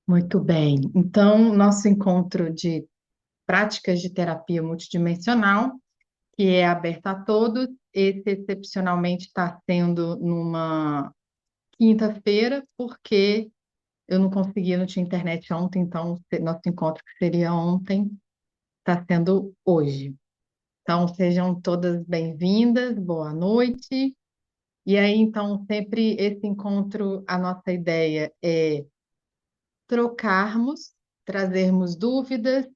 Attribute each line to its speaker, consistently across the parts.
Speaker 1: Muito bem. Então, nosso encontro de práticas de terapia multidimensional, que é aberto a todos, esse excepcionalmente está sendo numa quinta-feira, porque eu não consegui, não tinha internet ontem, então nosso encontro que seria ontem está sendo hoje. Então, sejam todas bem-vindas, boa noite. E aí, então, sempre esse encontro, a nossa ideia é trocarmos, trazermos dúvidas.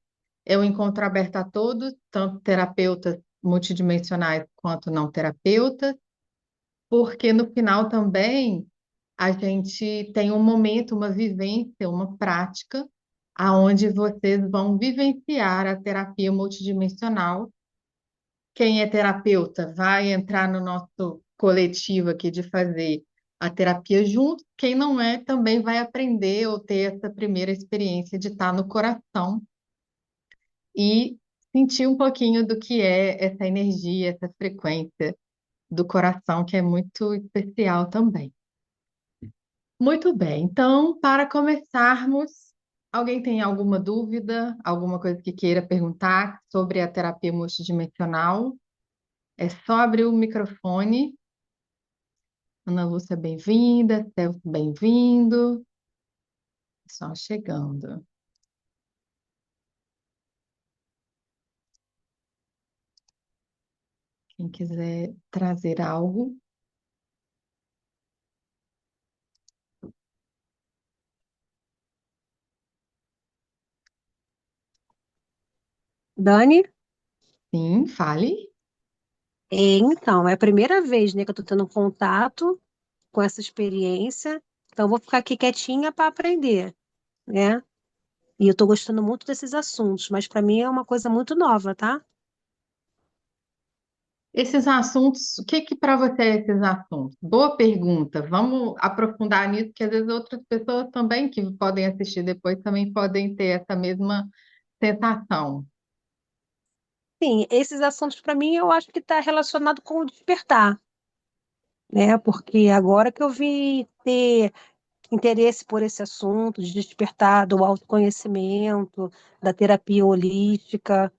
Speaker 1: É um encontro aberto a todos, tanto terapeutas multidimensionais quanto não terapeutas, porque no final também a gente tem um momento, uma vivência, uma prática, aonde vocês vão vivenciar a terapia multidimensional. Quem é terapeuta vai entrar no nosso coletivo aqui de fazer a terapia junto. Quem não é, também vai aprender ou ter essa primeira experiência de estar no coração e sentir um pouquinho do que é essa energia, essa frequência do coração, que é muito especial também. Muito bem, então, para começarmos, alguém tem alguma dúvida, alguma coisa que queira perguntar sobre a terapia multidimensional? É só abrir o microfone. Ana Lúcia, bem-vinda. Celso, bem-vindo. Só chegando. Quem quiser trazer algo.
Speaker 2: Dani,
Speaker 1: Sim, fale.
Speaker 2: então, é a primeira vez, né, que eu tô tendo contato com essa experiência, então eu vou ficar aqui quietinha para aprender, né? E eu tô gostando muito desses assuntos, mas para mim é uma coisa muito nova, tá?
Speaker 1: Esses assuntos, o que que para você é esses assuntos? Boa pergunta. Vamos aprofundar nisso, porque às vezes outras pessoas também que podem assistir depois também podem ter essa mesma sensação.
Speaker 2: Sim, esses assuntos para mim eu acho que está relacionado com o despertar, né? Porque agora que eu vim ter interesse por esse assunto de despertar do autoconhecimento, da terapia holística,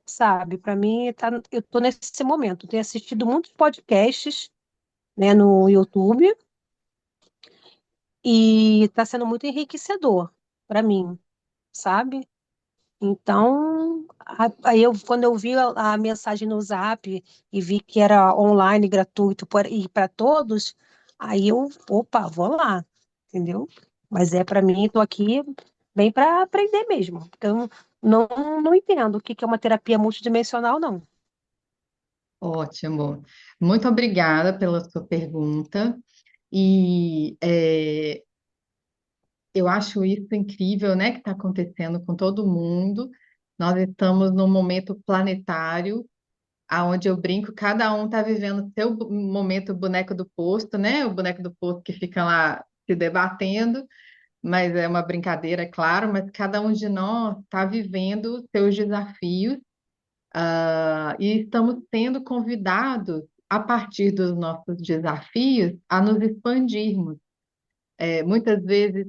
Speaker 2: sabe? Para mim, eu tô nesse momento. Tenho assistido muitos podcasts, né, no YouTube e está sendo muito enriquecedor para mim, sabe? Então, quando eu vi a mensagem no Zap e vi que era online, gratuito e para todos, aí opa, vou lá, entendeu? Mas é para mim, estou aqui bem para aprender mesmo, porque eu não entendo o que que é uma terapia multidimensional, não.
Speaker 1: Ótimo. Muito obrigada pela sua pergunta. E eu acho isso incrível, né, que está acontecendo com todo mundo. Nós estamos num momento planetário, aonde eu brinco, cada um está vivendo seu momento boneco do posto, né? O boneco do posto que fica lá se debatendo, mas é uma brincadeira, é claro, mas cada um de nós está vivendo seus desafios, e estamos sendo convidados, a partir dos nossos desafios, a nos expandirmos. Muitas vezes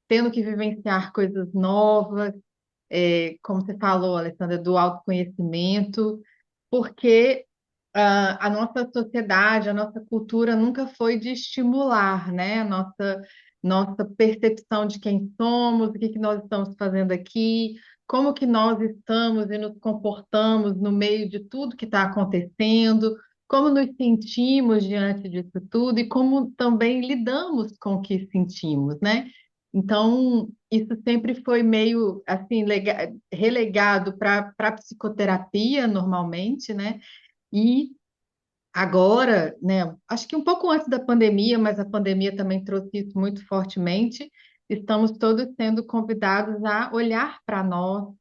Speaker 1: tendo que vivenciar coisas novas, como você falou, Alessandra, do autoconhecimento, porque a nossa sociedade, a nossa cultura nunca foi de estimular, né? Nossa percepção de quem somos, o que que nós estamos fazendo aqui, como que nós estamos e nos comportamos no meio de tudo que está acontecendo, como nos sentimos diante disso tudo e como também lidamos com o que sentimos, né? Então, isso sempre foi meio assim relegado para a psicoterapia normalmente, né? E agora, né, acho que um pouco antes da pandemia, mas a pandemia também trouxe isso muito fortemente, estamos todos sendo convidados a olhar para nós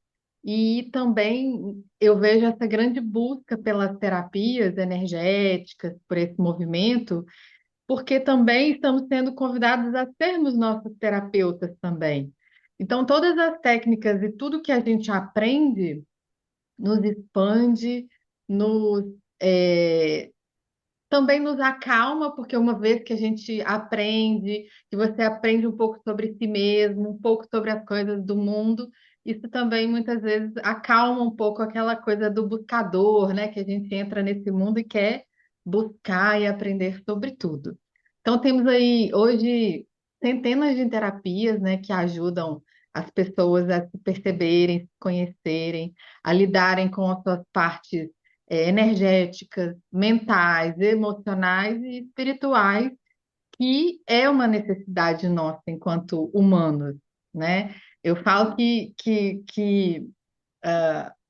Speaker 1: e também eu vejo essa grande busca pelas terapias energéticas, por esse movimento, porque também estamos sendo convidados a sermos nossos terapeutas também. Então, todas as técnicas e tudo que a gente aprende nos expande, nos, é, também nos acalma, porque uma vez que a gente aprende, que você aprende um pouco sobre si mesmo, um pouco sobre as coisas do mundo, isso também muitas vezes acalma um pouco aquela coisa do buscador, né? Que a gente entra nesse mundo e quer buscar e aprender sobre tudo. Então temos aí hoje centenas de terapias, né, que ajudam as pessoas a se perceberem, se conhecerem, a lidarem com as suas partes energéticas, mentais, emocionais e espirituais, que é uma necessidade nossa enquanto humanos, né? Eu falo que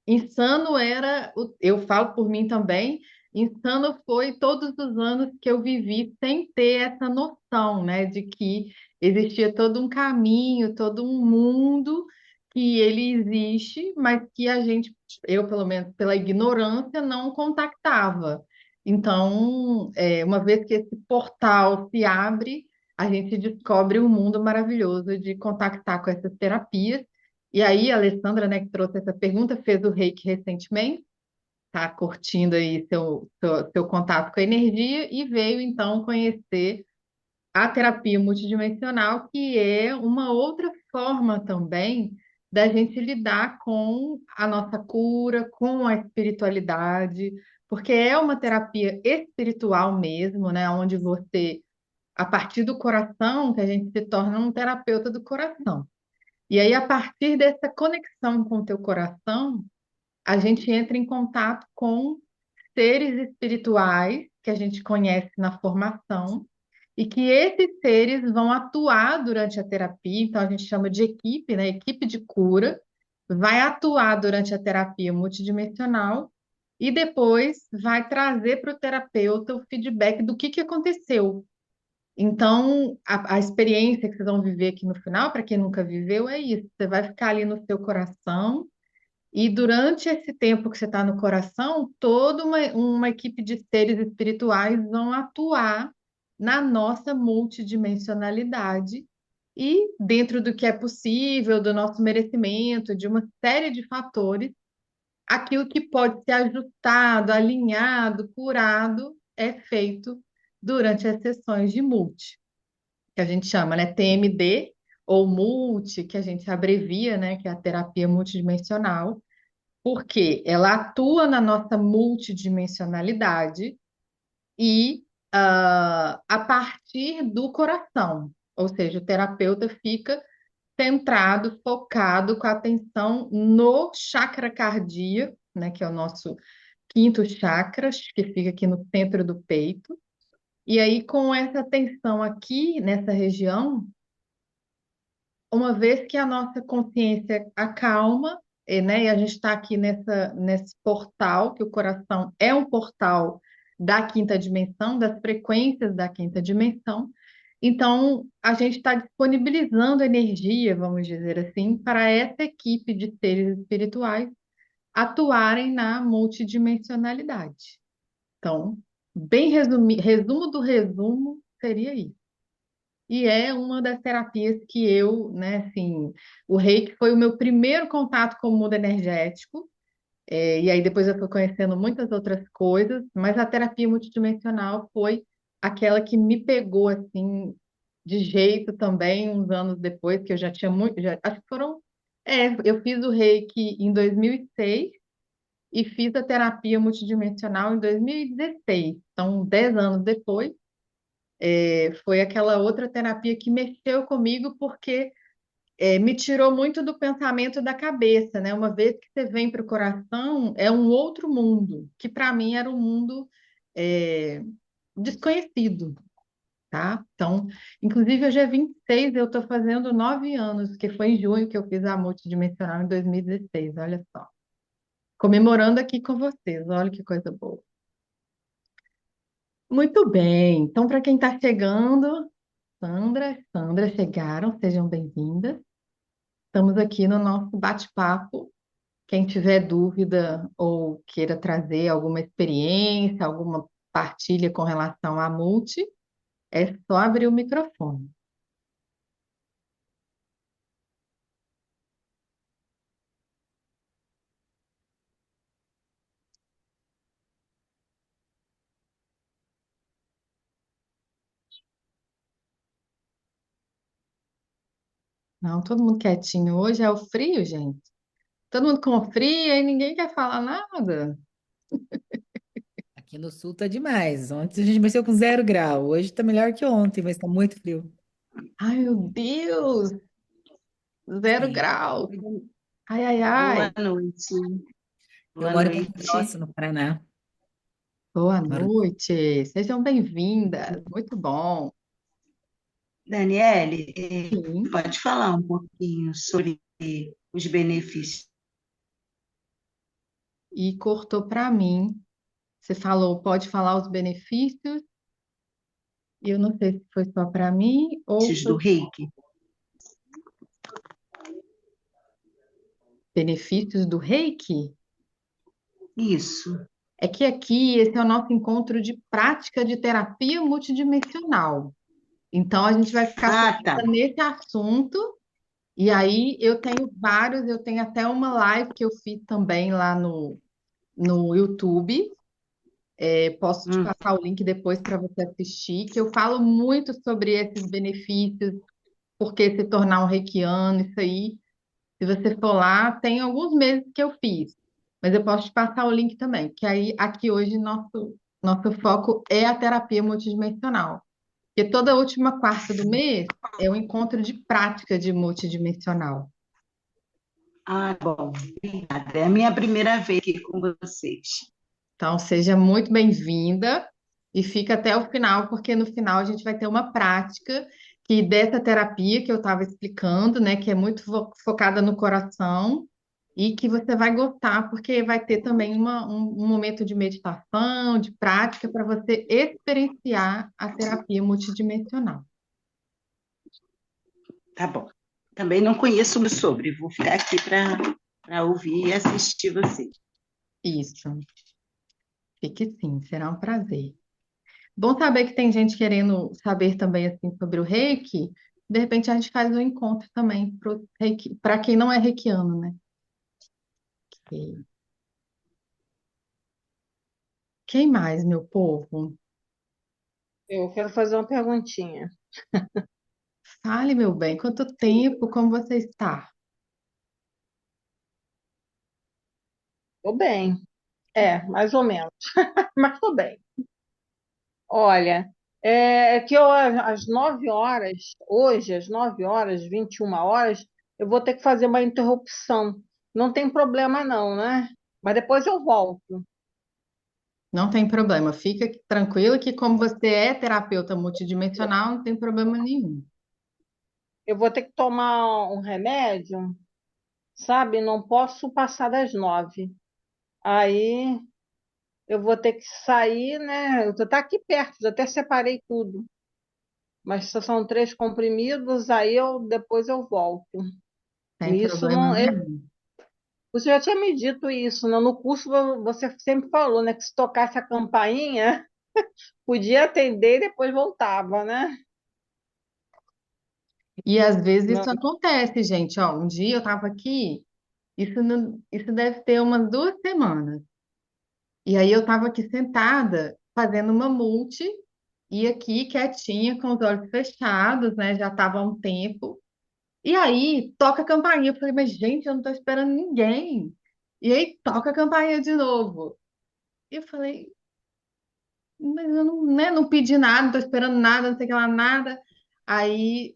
Speaker 1: insano era, eu falo por mim também, insano foi todos os anos que eu vivi sem ter essa noção, né, de que existia todo um caminho, todo um mundo que ele existe, mas que a gente, eu pelo menos pela ignorância, não contactava. Então, uma vez que esse portal se abre, a gente descobre um mundo maravilhoso de contactar com essas terapias. E aí, a Alessandra, né, que trouxe essa pergunta, fez o reiki recentemente, tá curtindo aí seu contato com a energia e veio então conhecer a terapia multidimensional, que é uma outra forma também da gente lidar com a nossa cura, com a espiritualidade, porque é uma terapia espiritual mesmo, né, onde você, a partir do coração, que a gente se torna um terapeuta do coração. E aí, a partir dessa conexão com o teu coração, a gente entra em contato com seres espirituais que a gente conhece na formação e que esses seres vão atuar durante a terapia, então a gente chama de equipe, né? Equipe de cura, vai atuar durante a terapia multidimensional e depois vai trazer para o terapeuta o feedback do que aconteceu. Então, a experiência que vocês vão viver aqui no final, para quem nunca viveu, é isso. Você vai ficar ali no seu coração, e durante esse tempo que você está no coração, toda uma equipe de seres espirituais vão atuar na nossa multidimensionalidade e, dentro do que é possível, do nosso merecimento, de uma série de fatores, aquilo que pode ser ajustado, alinhado, curado, é feito durante as sessões de multi que a gente chama, né, TMD ou multi, que a gente abrevia, né, que é a terapia multidimensional, porque ela atua na nossa multidimensionalidade e a partir do coração, ou seja, o terapeuta fica centrado, focado, com a atenção no chakra cardíaco, né, que é o nosso quinto chakra, que fica aqui no centro do peito. E aí, com essa atenção aqui nessa região, uma vez que a nossa consciência acalma, né, e a gente está aqui nesse portal, que o coração é um portal da quinta dimensão, das frequências da quinta dimensão, então a gente está disponibilizando energia, vamos dizer assim, para essa equipe de seres espirituais atuarem na multidimensionalidade. Então, bem resumo do resumo seria isso. E é uma das terapias que eu, né, assim, o reiki foi o meu primeiro contato com o mundo energético, e aí depois eu fui conhecendo muitas outras coisas, mas a terapia multidimensional foi aquela que me pegou, assim, de jeito também, uns anos depois, que eu já tinha muito, acho que foram, eu fiz o reiki em 2006 e fiz a terapia multidimensional em 2016, então 10 anos depois. Foi aquela outra terapia que mexeu comigo porque me tirou muito do pensamento da cabeça, né? Uma vez que você vem para o coração, é um outro mundo, que para mim era um mundo é, desconhecido, tá? Então, inclusive hoje é 26, eu estou fazendo 9 anos, que foi em junho que eu fiz a multidimensional em 2016, olha só. Comemorando aqui com vocês, olha que coisa boa. Muito bem, então para quem está chegando, Sandra, chegaram, sejam bem-vindas. Estamos aqui no nosso bate-papo. Quem tiver dúvida ou queira trazer alguma experiência, alguma partilha com relação à multi, é só abrir o microfone. Não, todo mundo quietinho. Hoje é o frio, gente. Todo mundo com frio e ninguém quer falar nada.
Speaker 3: Aqui no sul tá demais. Ontem a gente mexeu com 0 grau. Hoje tá melhor que ontem, mas tá muito frio.
Speaker 1: Ai, meu Deus! 0 graus. Ai, ai,
Speaker 4: Boa
Speaker 1: ai.
Speaker 4: noite.
Speaker 3: Eu
Speaker 4: Boa
Speaker 3: moro em Ponta Grossa,
Speaker 4: noite.
Speaker 3: no Paraná.
Speaker 1: Boa
Speaker 3: Moro...
Speaker 1: noite. Sejam bem-vindas. Muito bom.
Speaker 4: Daniele,
Speaker 1: Sim.
Speaker 4: pode falar um pouquinho sobre os benefícios
Speaker 1: E cortou para mim. Você falou, pode falar os benefícios? E eu não sei se foi só para mim ou
Speaker 4: do
Speaker 1: foi
Speaker 4: Reiki?
Speaker 1: benefícios do Reiki.
Speaker 4: Isso.
Speaker 1: É que aqui esse é o nosso encontro de prática de terapia multidimensional. Então a gente vai ficar
Speaker 4: Ah, tá.
Speaker 1: focada nesse assunto. E aí eu tenho vários, eu tenho até uma live que eu fiz também lá no YouTube. Posso te
Speaker 4: Hum.
Speaker 1: passar o link depois para você assistir, que eu falo muito sobre esses benefícios, porque se tornar um reikiano, isso aí. Se você for lá, tem alguns meses que eu fiz, mas eu posso te passar o link também, que aí aqui hoje nosso foco é a terapia multidimensional. Porque toda última quarta do mês é um encontro de prática de multidimensional.
Speaker 4: Ah, bom. Obrigada. É a minha primeira vez aqui com vocês.
Speaker 1: Então, seja muito bem-vinda e fica até o final, porque no final a gente vai ter uma prática que dessa terapia que eu estava explicando, né, que é muito focada no coração e que você vai gostar, porque vai ter também um momento de meditação, de prática para você experienciar a terapia multidimensional.
Speaker 4: Tá bom. Também não conheço muito sobre. Vou ficar aqui para ouvir e assistir vocês.
Speaker 1: Isso, fique sim, será um prazer. Bom saber que tem gente querendo saber também assim sobre o Reiki. De repente a gente faz um encontro também para quem não é reikiano, né? E quem mais, meu povo?
Speaker 5: Eu quero fazer uma perguntinha.
Speaker 1: Fale, meu bem, quanto tempo, como você está?
Speaker 5: Tô bem. Mais ou menos. Mas tô bem. Olha, é que eu, às 9 horas, hoje, às 9 horas, 21 horas, eu vou ter que fazer uma interrupção. Não tem problema não, né? Mas depois eu volto.
Speaker 1: Não tem problema, fica tranquila que como você é terapeuta multidimensional, não tem problema nenhum.
Speaker 5: Eu vou ter que tomar um remédio, sabe? Não posso passar das 9. Aí eu vou ter que sair, né? Eu tô tá aqui perto, já até separei tudo. Mas só são 3 comprimidos, aí depois eu volto.
Speaker 1: Tem
Speaker 5: Isso
Speaker 1: problema
Speaker 5: não,
Speaker 1: nenhum.
Speaker 5: você já tinha me dito isso, né? No curso você sempre falou, né, que se tocasse a campainha, podia atender e depois voltava, né?
Speaker 1: E às vezes
Speaker 5: Não,
Speaker 1: isso acontece, gente. Ó, um dia eu estava aqui, isso deve ter umas 2 semanas. E aí eu estava aqui sentada fazendo uma multi e aqui quietinha com os olhos fechados, né? Já estava há um tempo. E aí toca a campainha. Eu falei, mas gente, eu não estou esperando ninguém. E aí toca a campainha de novo. E eu falei, mas eu não, né, não pedi nada, não tô esperando nada, não sei o que lá, nada. Aí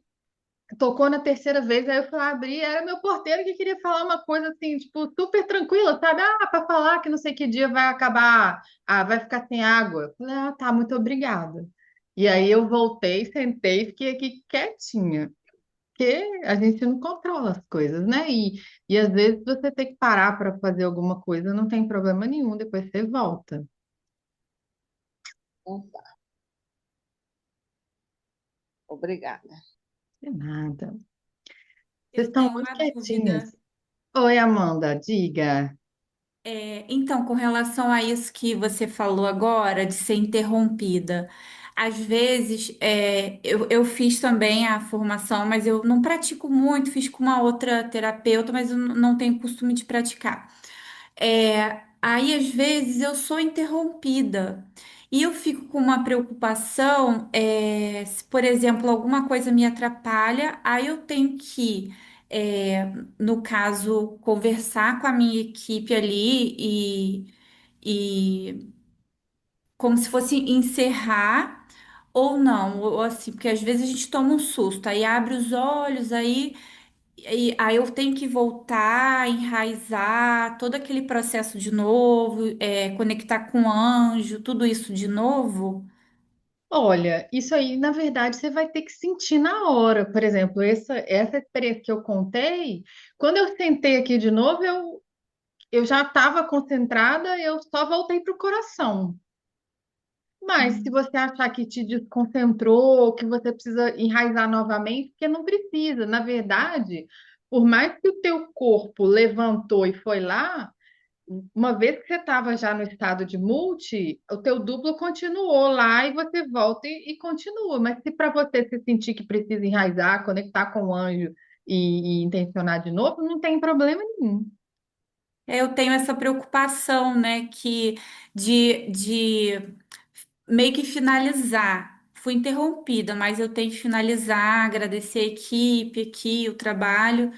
Speaker 1: tocou na terceira vez, aí eu fui lá abrir, era meu porteiro que queria falar uma coisa assim, tipo, super tranquila, sabe? Ah, para falar que não sei que dia vai acabar, vai ficar sem água. Eu falei, ah, tá, muito obrigada. E aí eu voltei, sentei, fiquei aqui quietinha, porque a gente não controla as coisas, né? E às vezes você tem que parar para fazer alguma coisa, não tem problema nenhum, depois você volta.
Speaker 5: não tá. Obrigada.
Speaker 1: De nada. Vocês
Speaker 6: Eu
Speaker 1: estão
Speaker 6: tenho
Speaker 1: muito
Speaker 6: uma
Speaker 1: quietinhos.
Speaker 6: dúvida.
Speaker 1: Oi, Amanda, diga.
Speaker 6: Então, com relação a isso que você falou agora, de ser interrompida, às vezes eu fiz também a formação, mas eu não pratico muito, fiz com uma outra terapeuta, mas eu não tenho costume de praticar. Aí, às vezes, eu sou interrompida. E eu fico com uma preocupação, se, por exemplo, alguma coisa me atrapalha, aí eu tenho que, no caso, conversar com a minha equipe ali e como se fosse encerrar ou não, ou assim, porque às vezes a gente toma um susto, aí abre os olhos, aí eu tenho que voltar, enraizar todo aquele processo de novo, conectar com o anjo, tudo isso de novo.
Speaker 1: Olha, isso aí, na verdade, você vai ter que sentir na hora. Por exemplo, essa experiência que eu contei, quando eu sentei aqui de novo, eu já estava concentrada, eu só voltei para o coração. Mas se você achar que te desconcentrou, que você precisa enraizar novamente, porque não precisa. Na verdade, por mais que o teu corpo levantou e foi lá, uma vez que você estava já no estado de multi, o teu duplo continuou lá e você volta e continua. Mas se para você se sentir que precisa enraizar, conectar com o anjo e intencionar de novo, não tem problema nenhum.
Speaker 6: Eu tenho essa preocupação, né, que de meio que finalizar. Fui interrompida, mas eu tenho que finalizar, agradecer a equipe aqui, o trabalho,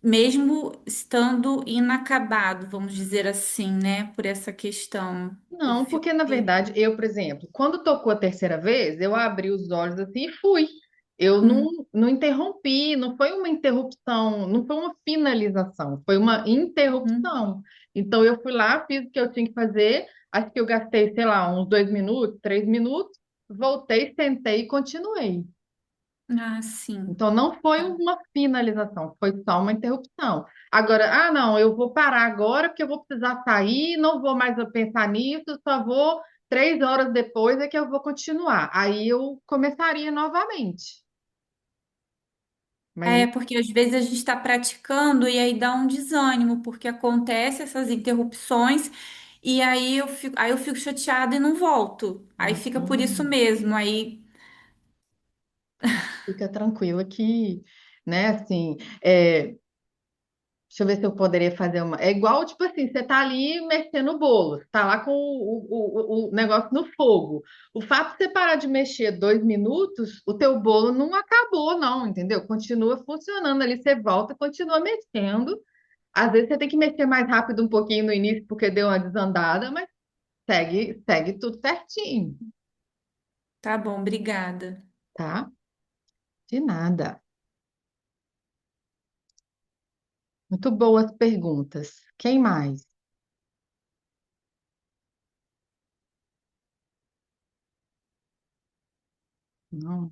Speaker 6: mesmo estando inacabado, vamos dizer assim, né, por essa questão. Eu
Speaker 1: Não,
Speaker 6: fico.
Speaker 1: porque na verdade, eu, por exemplo, quando tocou a terceira vez, eu abri os olhos assim e fui. Eu
Speaker 6: Hum,
Speaker 1: não interrompi, não foi uma interrupção, não foi uma finalização, foi uma
Speaker 6: hum.
Speaker 1: interrupção. Então eu fui lá, fiz o que eu tinha que fazer, acho que eu gastei, sei lá, uns 2 minutos, 3 minutos, voltei, sentei e continuei.
Speaker 6: Ah, sim.
Speaker 1: Então, não foi
Speaker 6: Tá.
Speaker 1: uma finalização, foi só uma interrupção. Agora, não, eu vou parar agora porque eu vou precisar sair, não vou mais pensar nisso, só vou 3 horas depois é que eu vou continuar. Aí eu começaria novamente. Mas
Speaker 6: É, porque às vezes a gente está praticando e aí dá um desânimo, porque acontece essas interrupções e aí eu fico chateada e não volto. Aí fica por isso
Speaker 1: uhum,
Speaker 6: mesmo. Aí,
Speaker 1: fica tranquila que, né, assim, deixa eu ver se eu poderia fazer uma. É igual, tipo assim, você tá ali mexendo o bolo, você tá lá com o negócio no fogo. O fato de você parar de mexer 2 minutos, o teu bolo não acabou, não, entendeu? Continua funcionando ali, você volta, continua mexendo. Às vezes você tem que mexer mais rápido um pouquinho no início porque deu uma desandada, mas segue tudo certinho,
Speaker 6: tá bom, obrigada.
Speaker 1: tá? De nada. Muito boas perguntas. Quem mais? Não.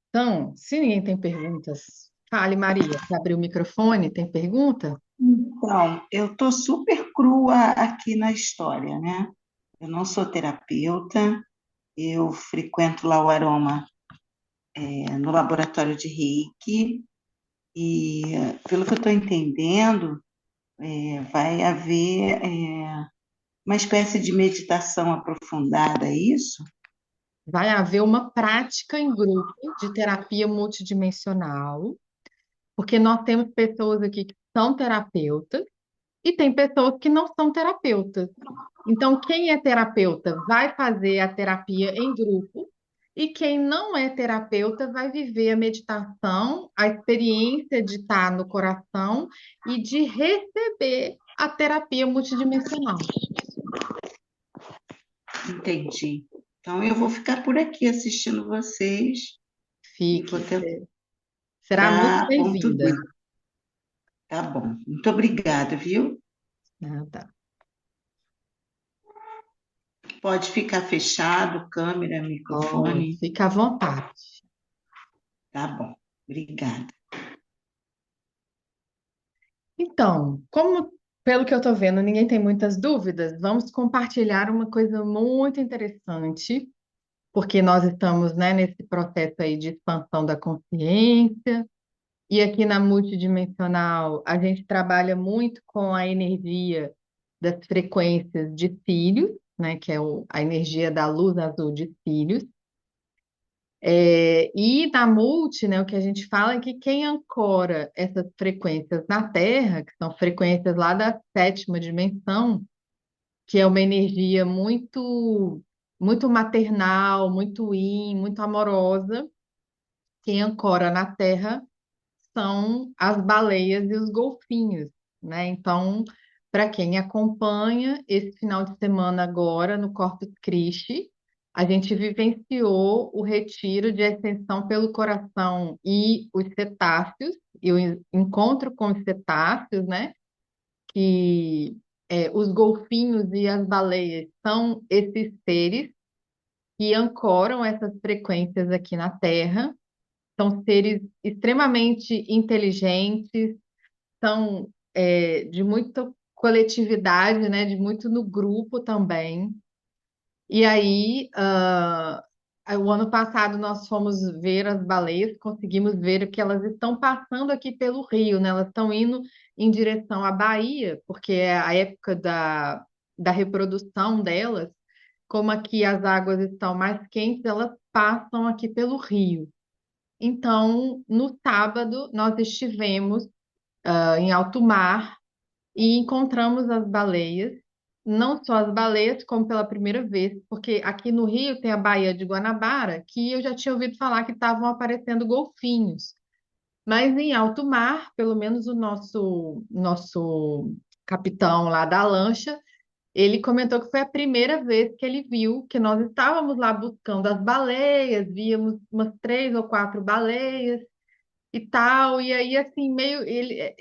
Speaker 1: Então, se ninguém tem perguntas, fale, Maria. Você abriu o microfone, tem pergunta?
Speaker 4: Então, eu estou super crua aqui na história, né? Eu não sou terapeuta, eu frequento lá o Aroma, no laboratório de Reiki, e pelo que eu estou entendendo, vai haver uma espécie de meditação aprofundada, é isso?
Speaker 1: Vai haver uma prática em grupo de terapia multidimensional, porque nós temos pessoas aqui que são terapeutas e tem pessoas que não são terapeutas. Então, quem é terapeuta vai fazer a terapia em grupo, e quem não é terapeuta vai viver a meditação, a experiência de estar no coração e de receber a terapia multidimensional.
Speaker 4: Entendi. Então, eu vou ficar por aqui assistindo vocês e vou
Speaker 1: Fique,
Speaker 4: tentar
Speaker 1: será muito
Speaker 4: contribuir.
Speaker 1: bem-vinda.
Speaker 4: Tá bom. Muito obrigada, viu?
Speaker 1: Nada.
Speaker 4: Pode ficar fechado, câmera,
Speaker 1: Pode,
Speaker 4: microfone.
Speaker 1: fica à vontade.
Speaker 4: Tá bom. Obrigada.
Speaker 1: Então, como pelo que eu estou vendo, ninguém tem muitas dúvidas, vamos compartilhar uma coisa muito interessante, porque nós estamos, né, nesse processo aí de expansão da consciência, e aqui na multidimensional a gente trabalha muito com a energia das frequências de Sírius, né, que é a energia da luz azul de Sírios. E na multi, né, o que a gente fala é que quem ancora essas frequências na Terra, que são frequências lá da sétima dimensão, que é uma energia muito muito maternal, muito amorosa. Quem ancora na terra são as baleias e os golfinhos, né? Então, para quem acompanha, esse final de semana agora no Corpus Christi, a gente vivenciou o retiro de Ascensão pelo Coração e os cetáceos, e o encontro com os cetáceos, né? Que os golfinhos e as baleias são esses seres que ancoram essas frequências aqui na Terra. São seres extremamente inteligentes, são de muita coletividade, né? De muito no grupo também. E aí, o ano passado nós fomos ver as baleias, conseguimos ver que elas estão passando aqui pelo rio, né? Elas estão indo em direção à Bahia, porque é a época da reprodução delas. Como aqui as águas estão mais quentes, elas passam aqui pelo rio. Então, no sábado, nós estivemos em alto mar e encontramos as baleias, não só as baleias, como pela primeira vez, porque aqui no Rio tem a Baía de Guanabara, que eu já tinha ouvido falar que estavam aparecendo golfinhos. Mas em alto mar, pelo menos o nosso capitão lá da lancha, ele comentou que foi a primeira vez que ele viu que nós estávamos lá buscando as baleias, víamos umas 3 ou 4 baleias e tal, e aí assim,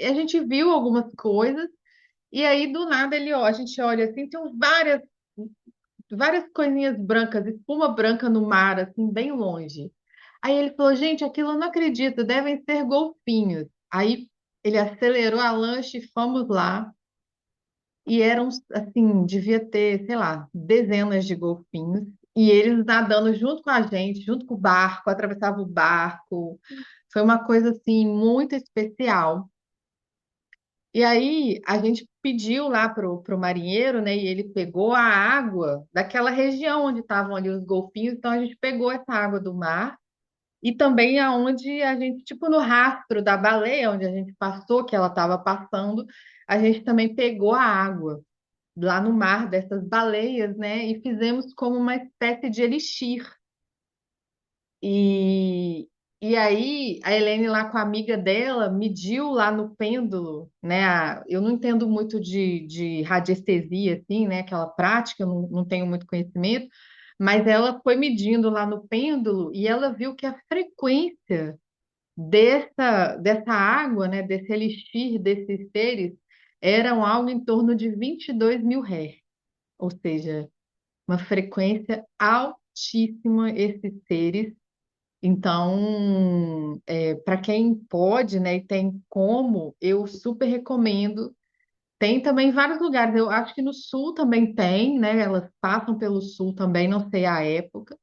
Speaker 1: a gente viu algumas coisas, e aí do nada a gente olha assim, tem várias coisinhas brancas, espuma branca no mar, assim, bem longe. Aí ele falou, gente, aquilo eu não acredito, devem ser golfinhos. Aí ele acelerou a lancha e fomos lá. E eram, assim, devia ter, sei lá, dezenas de golfinhos. E eles nadando junto com a gente, junto com o barco, atravessavam o barco. Foi uma coisa, assim, muito especial. E aí a gente pediu lá pro marinheiro, né? E ele pegou a água daquela região onde estavam ali os golfinhos. Então a gente pegou essa água do mar. E também aonde a gente, tipo no rastro da baleia, onde a gente passou, que ela estava passando, a gente também pegou a água lá no mar dessas baleias, né? E fizemos como uma espécie de elixir. E, e aí a Helene lá com a amiga dela mediu lá no pêndulo, né? Eu não entendo muito de radiestesia, assim, né? Aquela prática, eu não tenho muito conhecimento, mas ela foi medindo lá no pêndulo e ela viu que a frequência dessa água, né? Desse elixir, desses seres, eram algo em torno de 22 mil Hz, ou seja, uma frequência altíssima esses seres. Então, para quem pode, né, e tem como, eu super recomendo. Tem também vários lugares, eu acho que no sul também tem, né? Elas passam pelo sul também, não sei a época,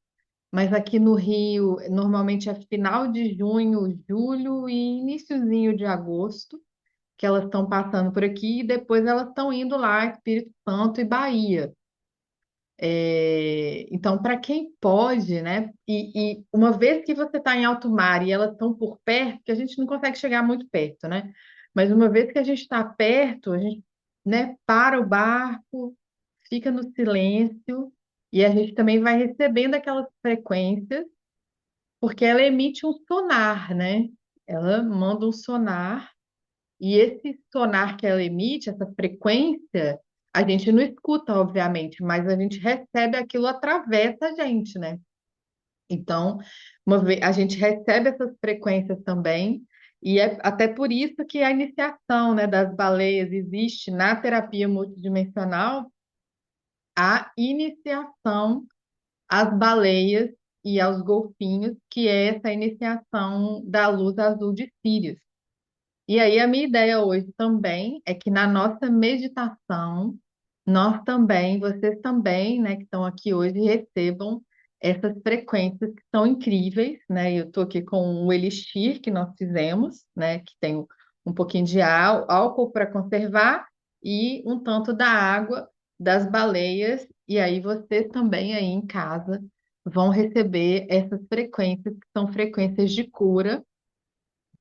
Speaker 1: mas aqui no Rio, normalmente é final de junho, julho e iniciozinho de agosto, que elas estão passando por aqui, e depois elas estão indo lá, Espírito Santo e Bahia. Então, para quem pode, né? E uma vez que você está em alto mar e elas estão por perto, que a gente não consegue chegar muito perto, né? Mas uma vez que a gente está perto, a gente, né, para o barco, fica no silêncio e a gente também vai recebendo aquelas frequências, porque ela emite um sonar, né? Ela manda um sonar e esse sonar que ela emite, essa frequência, a gente não escuta, obviamente, mas a gente recebe aquilo através da gente, né? Então, a gente recebe essas frequências também, e é até por isso que a iniciação, né, das baleias existe na terapia multidimensional, a iniciação às baleias e aos golfinhos, que é essa iniciação da luz azul de Sírius. E aí, a minha ideia hoje também é que na nossa meditação, nós também, vocês também, né, que estão aqui hoje, recebam essas frequências que são incríveis, né? Eu estou aqui com o elixir que nós fizemos, né, que tem um pouquinho de álcool para conservar e um tanto da água das baleias. E aí, vocês também aí em casa vão receber essas frequências, que são frequências de cura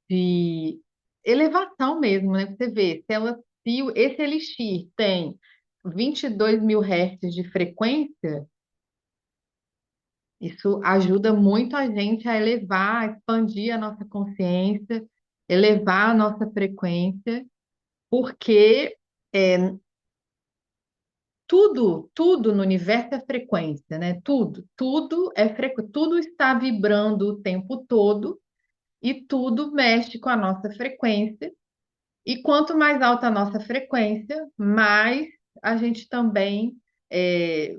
Speaker 1: de elevação mesmo, né? Você vê, esse elixir tem 22 mil hertz de frequência, Isso ajuda muito a gente a elevar, a expandir a nossa consciência, elevar a nossa frequência, porque é, tudo no universo é frequência, né? Tudo é frequência, tudo está vibrando o tempo todo e tudo mexe com a nossa frequência. E quanto mais alta a nossa frequência, mais a gente também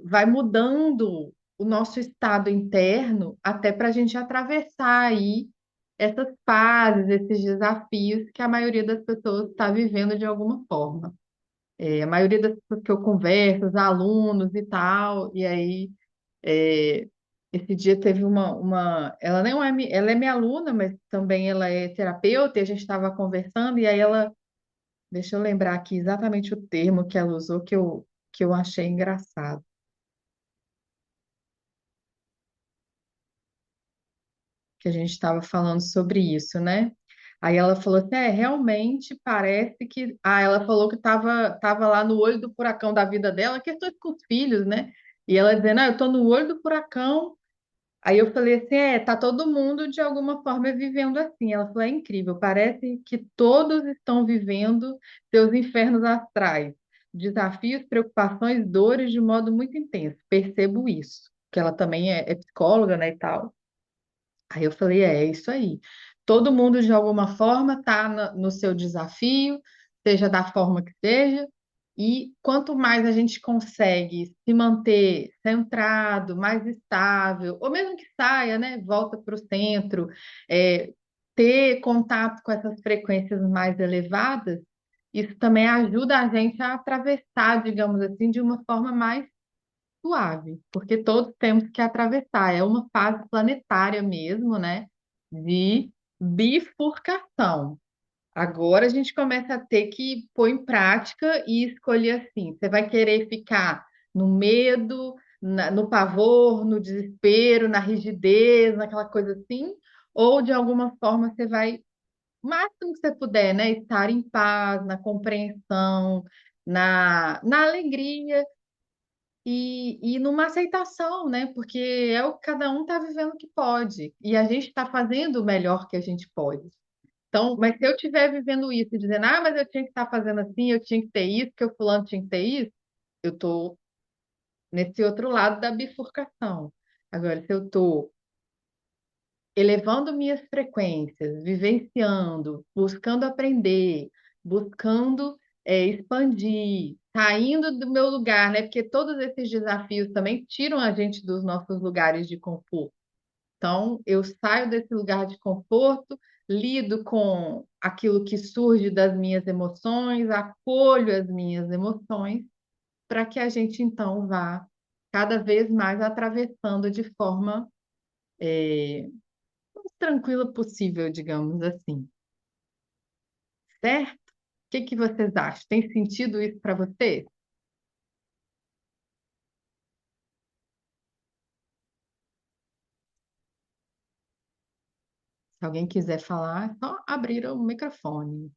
Speaker 1: vai mudando o nosso estado interno, até para a gente atravessar aí essas fases, esses desafios que a maioria das pessoas está vivendo de alguma forma. A maioria das pessoas que eu converso, os alunos e tal, e aí é, esse dia teve ela não é, ela é minha aluna, mas também ela é terapeuta, e a gente estava conversando, e aí ela, deixa eu lembrar aqui exatamente o termo que ela usou que eu achei engraçado, que a gente estava falando sobre isso, né? Aí ela falou assim, realmente parece que... Ah, ela falou que tava lá no olho do furacão da vida dela, questões com os filhos, né? E ela dizendo, eu tô no olho do furacão. Aí eu falei assim, tá todo mundo de alguma forma vivendo assim. Ela falou, é incrível, parece que todos estão vivendo seus infernos astrais, desafios, preocupações, dores de modo muito intenso. Percebo isso, que ela também é psicóloga, né, e tal. Aí eu falei, é isso aí. Todo mundo, de alguma forma, está no seu desafio, seja da forma que seja, e quanto mais a gente consegue se manter centrado, mais estável, ou mesmo que saia, né, volta para o centro, é, ter contato com essas frequências mais elevadas, isso também ajuda a gente a atravessar, digamos assim, de uma forma mais suave, porque todos temos que atravessar. É uma fase planetária mesmo, né? De bifurcação. Agora a gente começa a ter que pôr em prática e escolher assim. Você vai querer ficar no medo, no pavor, no desespero, na rigidez, naquela coisa assim, ou de alguma forma você vai, o máximo que você puder, né? Estar em paz, na compreensão, na alegria e numa aceitação, né? Porque cada um está vivendo o que pode e a gente está fazendo o melhor que a gente pode. Então, mas se eu estiver vivendo isso e dizendo, mas eu tinha que estar fazendo assim, eu tinha que ter isso, que o fulano tinha que ter isso, eu estou nesse outro lado da bifurcação. Agora, se eu estou elevando minhas frequências, vivenciando, buscando aprender, buscando expandir, saindo do meu lugar, né? Porque todos esses desafios também tiram a gente dos nossos lugares de conforto. Então, eu saio desse lugar de conforto, lido com aquilo que surge das minhas emoções, acolho as minhas emoções, para que a gente então vá cada vez mais atravessando de forma mais tranquila possível, digamos assim. Certo? O que que vocês acham? Tem sentido isso para vocês? Se alguém quiser falar, é só abrir o microfone.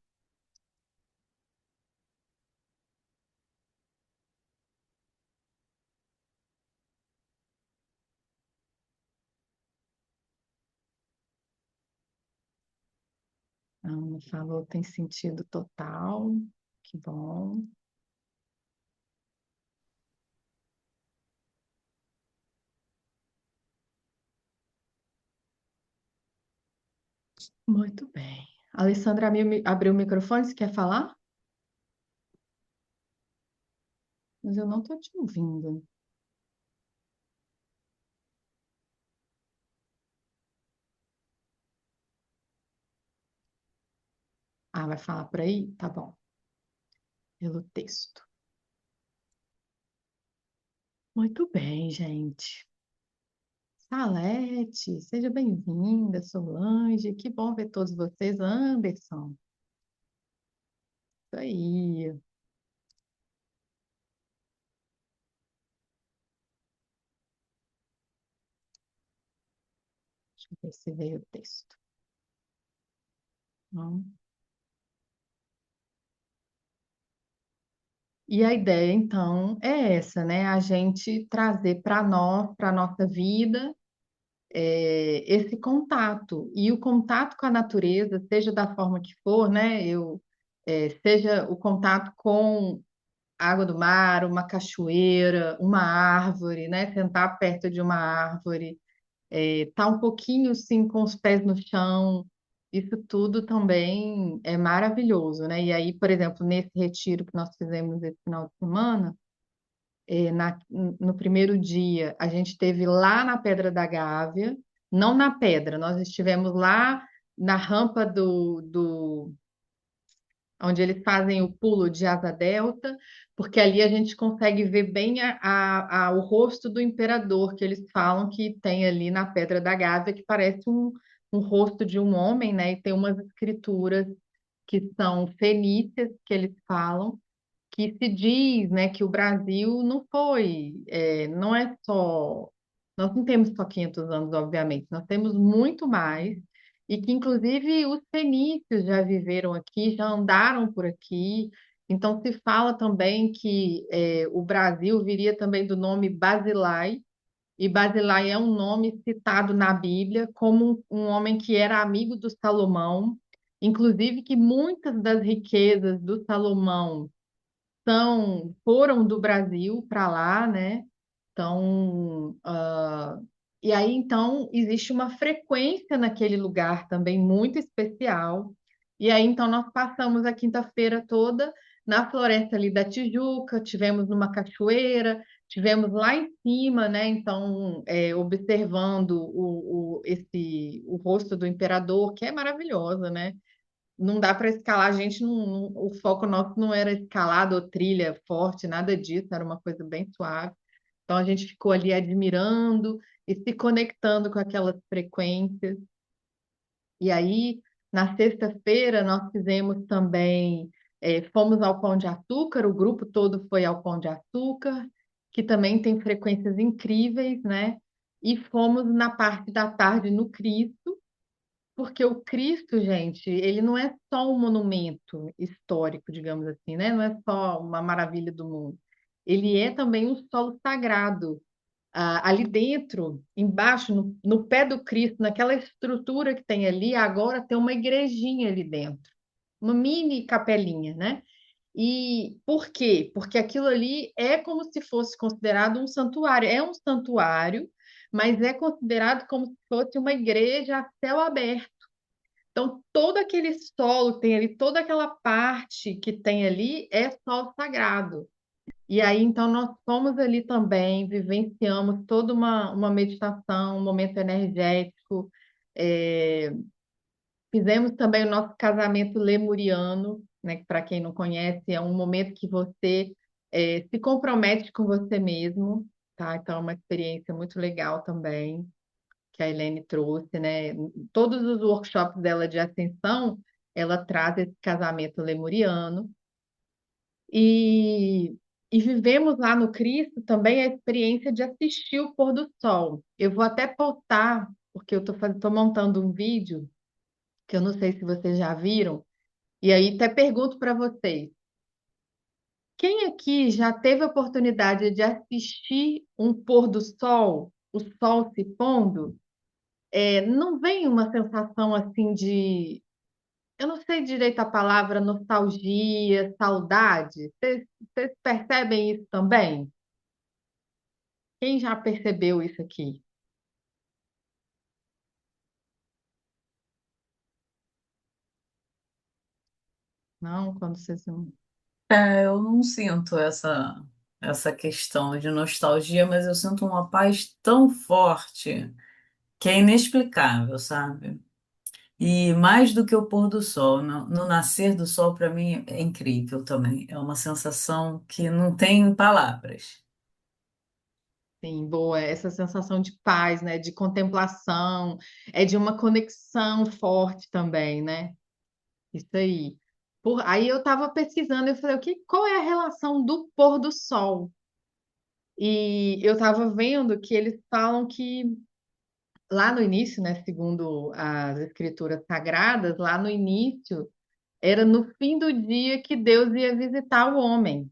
Speaker 1: A Ana falou, tem sentido total. Que bom. Muito bem. A Alessandra abriu o microfone, você quer falar? Mas eu não estou te ouvindo. Ah, vai falar por aí? Tá bom. Pelo texto. Muito bem, gente. Salete, seja bem-vinda, Solange. Que bom ver todos vocês. Anderson, isso aí. Deixa eu ver se veio o texto. Não. E a ideia, então, é essa, né? A gente trazer para nós, para a nossa vida, esse contato. E o contato com a natureza, seja da forma que for, né? Seja o contato com a água do mar, uma cachoeira, uma árvore, né? Sentar perto de uma árvore, tá um pouquinho assim com os pés no chão. Isso tudo também é maravilhoso, né? E aí, por exemplo, nesse retiro que nós fizemos esse final de semana, no primeiro dia, a gente esteve lá na Pedra da Gávea, não na pedra, nós estivemos lá na rampa onde eles fazem o pulo de asa delta, porque ali a gente consegue ver bem o rosto do imperador, que eles falam que tem ali na Pedra da Gávea, que parece um rosto de um homem, né? E tem umas escrituras que são fenícias, que eles falam, que se diz, né, que o Brasil não foi, não é só, nós não temos só 500 anos, obviamente, nós temos muito mais, e que inclusive os fenícios já viveram aqui, já andaram por aqui, então se fala também que o Brasil viria também do nome Basilai, e Basilai é um nome citado na Bíblia como um homem que era amigo do Salomão, inclusive que muitas das riquezas do Salomão foram do Brasil para lá, né? Então, e aí então existe uma frequência naquele lugar também muito especial. E aí então nós passamos a quinta-feira toda na floresta ali da Tijuca, tivemos numa cachoeira, tivemos lá em cima, né? Então, observando o rosto do imperador, que é maravilhosa, né? Não dá para escalar, a gente o foco nosso não era escalada ou trilha forte, nada disso, era uma coisa bem suave. Então a gente ficou ali admirando e se conectando com aquelas frequências. E aí, na sexta-feira, nós fizemos também, fomos ao Pão de Açúcar, o grupo todo foi ao Pão de Açúcar, que também tem frequências incríveis, né? E fomos na parte da tarde no Cristo, porque o Cristo, gente, ele não é só um monumento histórico, digamos assim, né? Não é só uma maravilha do mundo. Ele é também um solo sagrado. Ali dentro, embaixo, no pé do Cristo, naquela estrutura que tem ali, agora tem uma igrejinha ali dentro, uma mini capelinha, né? E por quê? Porque aquilo ali é como se fosse considerado um santuário. É um santuário, mas é considerado como se fosse uma igreja a céu aberto. Então, todo aquele solo que tem ali, toda aquela parte que tem ali é solo sagrado. E aí, então, nós fomos ali também, vivenciamos toda uma meditação, um momento energético. é, Fizemos também o nosso casamento lemuriano, né, que para quem não conhece, é um momento que você se compromete com você mesmo, tá? Então, é uma experiência muito legal também que a Helene trouxe, né? Todos os workshops dela de ascensão, ela traz esse casamento lemuriano. E, e vivemos lá no Cristo também a experiência de assistir o pôr do sol. Eu vou até postar, porque eu estou montando um vídeo, que eu não sei se vocês já viram, e aí até pergunto para vocês. Quem aqui já teve a oportunidade de assistir um pôr do sol, o sol se pondo? Não vem uma sensação assim de, eu não sei direito a palavra, nostalgia, saudade? Vocês percebem isso também? Quem já percebeu isso aqui? Não? Quando vocês não.
Speaker 7: Eu não sinto essa questão de nostalgia, mas eu sinto uma paz tão forte que é inexplicável, sabe? E mais do que o pôr do sol, no nascer do sol, para mim é incrível também. É uma sensação que não tem palavras.
Speaker 1: Sim, boa, essa sensação de paz, né? De contemplação, é de uma conexão forte também, né? Isso aí. Aí eu estava pesquisando, eu falei, qual é a relação do pôr do sol? E eu estava vendo que eles falam que lá no início, né, segundo as escrituras sagradas, lá no início era no fim do dia que Deus ia visitar o homem.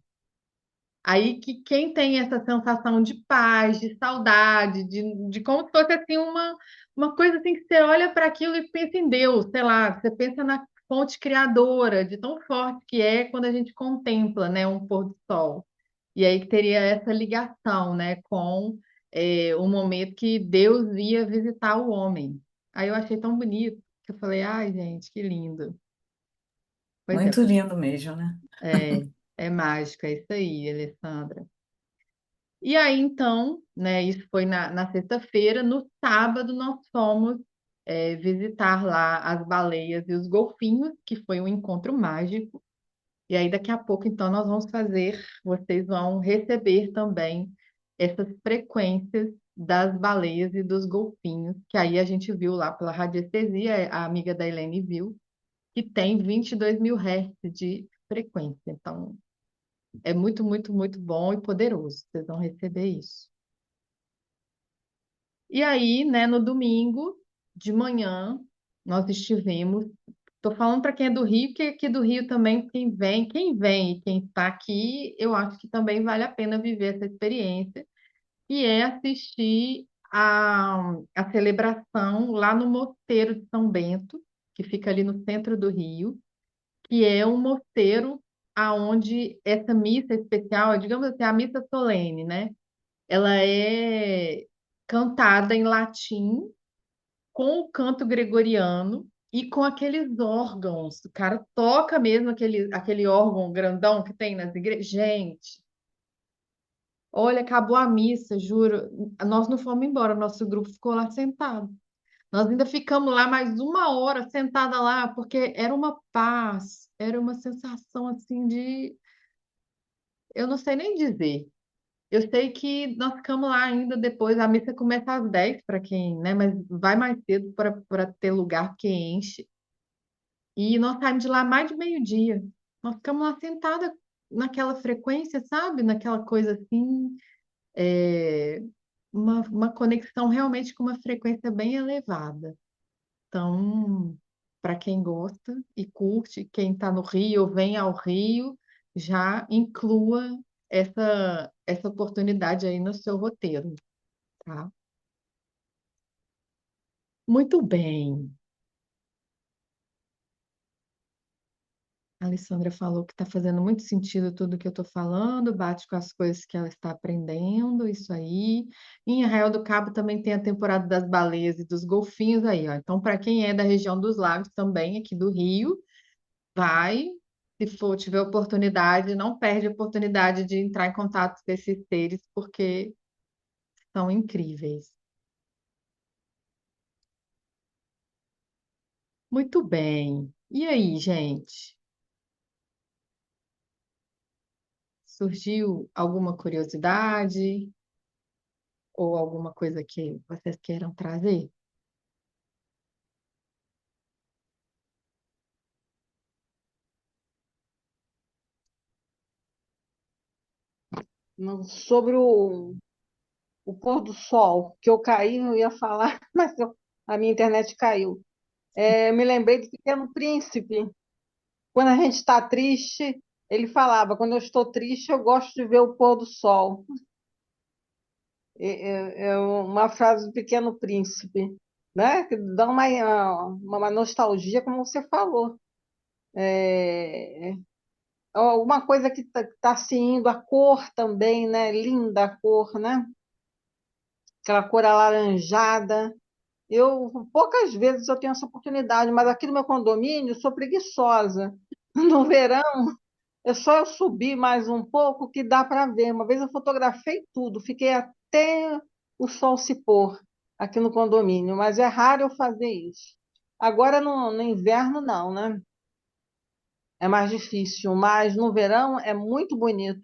Speaker 1: Aí que quem tem essa sensação de paz, de saudade, de como se fosse assim uma coisa assim que você olha para aquilo e pensa em Deus, sei lá, você pensa na fonte criadora, de tão forte que é quando a gente contempla, né, um pôr do sol. E aí que teria essa ligação, né, com o momento que Deus ia visitar o homem. Aí eu achei tão bonito que eu falei, ai, gente, que lindo. Pois é,
Speaker 7: Muito lindo mesmo, né?
Speaker 1: é, é mágico, é isso aí, Alessandra. E aí, então, né, isso foi na sexta-feira. No sábado, nós fomos visitar lá as baleias e os golfinhos, que foi um encontro mágico. E aí, daqui a pouco, então, nós vamos fazer, vocês vão receber também essas frequências das baleias e dos golfinhos, que aí a gente viu lá pela radiestesia, a amiga da Helene viu, que tem 22 mil hertz de frequência. Então, é muito, muito, muito bom e poderoso. Vocês vão receber isso. E aí, né, no domingo de manhã, nós estivemos. Estou falando para quem é do Rio, que aqui do Rio também, quem vem e quem está aqui, eu acho que também vale a pena viver essa experiência, e é assistir a celebração lá no Mosteiro de São Bento, que fica ali no centro do Rio, que é um mosteiro aonde essa missa especial, digamos assim, a missa solene, né? Ela é cantada em latim, com o canto gregoriano e com aqueles órgãos. O cara toca mesmo aquele órgão grandão que tem nas igrejas. Gente, olha, acabou a missa, juro. Nós não fomos embora, nosso grupo ficou lá sentado. Nós ainda ficamos lá mais uma hora sentada lá, porque era uma paz, era uma sensação assim de. Eu não sei nem dizer. Eu sei que nós ficamos lá ainda depois, a missa começa às 10 para quem, né? Mas vai mais cedo para ter lugar que enche. E nós saímos de lá mais de meio-dia. Nós ficamos lá sentada naquela frequência, sabe? Naquela coisa assim, é, uma conexão realmente com uma frequência bem elevada. Então, para quem gosta e curte, quem está no Rio ou vem ao Rio, já inclua essa oportunidade aí no seu roteiro, tá? Muito bem. A Alessandra falou que está fazendo muito sentido tudo que eu estou falando, bate com as coisas que ela está aprendendo, isso aí. Em Arraial do Cabo também tem a temporada das baleias e dos golfinhos aí, ó. Então, para quem é da região dos lagos também, aqui do Rio, vai, se for tiver oportunidade, não perde a oportunidade de entrar em contato com esses seres, porque são incríveis. Muito bem. E aí, gente? Surgiu alguma curiosidade ou alguma coisa que vocês queiram trazer?
Speaker 5: Sobre o pôr do sol, que eu caí, não ia falar, mas a minha internet caiu. Eu me lembrei do Pequeno Príncipe. Quando a gente está triste, ele falava: quando eu estou triste, eu gosto de ver o pôr do sol. É uma frase do Pequeno Príncipe, né? Que dá uma nostalgia, como você falou. É alguma coisa que está se indo, a cor também, né? Linda a cor, né? Aquela cor alaranjada. Poucas vezes eu tenho essa oportunidade, mas aqui no meu condomínio eu sou preguiçosa. No verão, é só eu subir mais um pouco que dá para ver. Uma vez eu fotografei tudo, fiquei até o sol se pôr aqui no condomínio, mas é raro eu fazer isso. Agora no inverno não, né? É mais difícil, mas no verão é muito bonito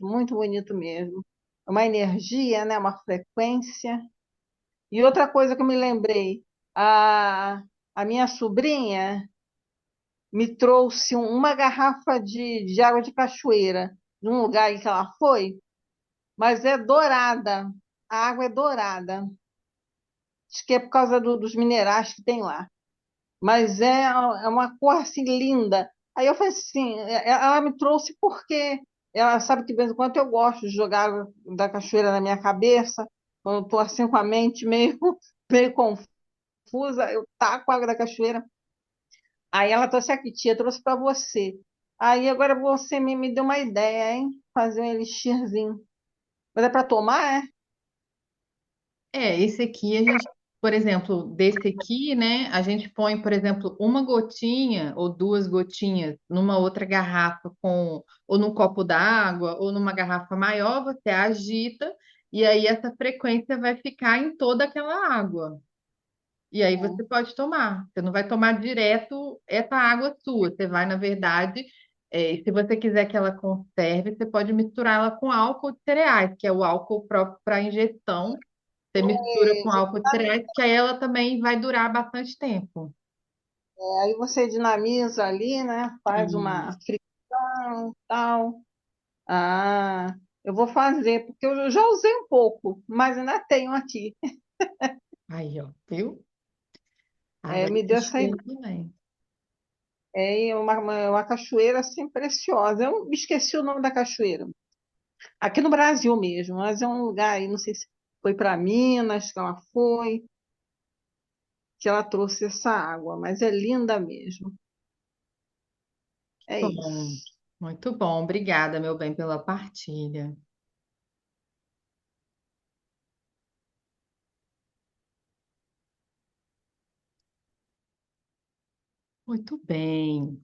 Speaker 5: mesmo. É uma energia, né? Uma frequência. E outra coisa que eu me lembrei, a minha sobrinha me trouxe uma garrafa de água de cachoeira, num lugar em que ela foi, mas é dourada. A água é dourada. Acho que é por causa dos minerais que tem lá. Mas é uma cor assim linda. Aí eu falei assim, ela me trouxe por quê? Ela sabe que de vez em quando eu gosto de jogar água da cachoeira na minha cabeça, quando eu estou assim com a mente meio, meio confusa, eu taco a água da cachoeira. Aí ela trouxe aqui, tia, trouxe para você. Aí agora você me deu uma ideia, hein? Fazer um elixirzinho. Mas é para tomar, é?
Speaker 1: Esse aqui a gente, por exemplo, desse aqui, né? A gente põe, por exemplo, uma gotinha ou duas gotinhas numa outra garrafa ou num copo d'água, ou numa garrafa maior, você agita, e aí essa frequência vai ficar em toda aquela água. E aí você pode tomar. Você não vai tomar direto essa água sua. Você vai, na verdade, se você quiser que ela conserve, você pode misturar ela com álcool de cereais, que é o álcool próprio para ingestão. Você mistura com álcool de cereais, que aí ela também vai durar bastante tempo.
Speaker 5: Aí você dinamiza ali, né? Faz
Speaker 1: E
Speaker 5: uma fricção, tal. Ah, eu vou fazer, porque eu já usei um pouco, mas ainda tenho aqui.
Speaker 1: aí, ó, viu?
Speaker 5: É,
Speaker 1: Água de
Speaker 5: me deu essa
Speaker 1: cachoeira
Speaker 5: ideia.
Speaker 1: também.
Speaker 5: É uma cachoeira assim preciosa. Eu me esqueci o nome da cachoeira. Aqui no Brasil mesmo, mas é um lugar aí, não sei se foi para Minas que ela foi, que ela trouxe essa água, mas é linda mesmo. É
Speaker 1: Bom,
Speaker 5: isso.
Speaker 1: muito bom. Obrigada, meu bem, pela partilha. Muito bem.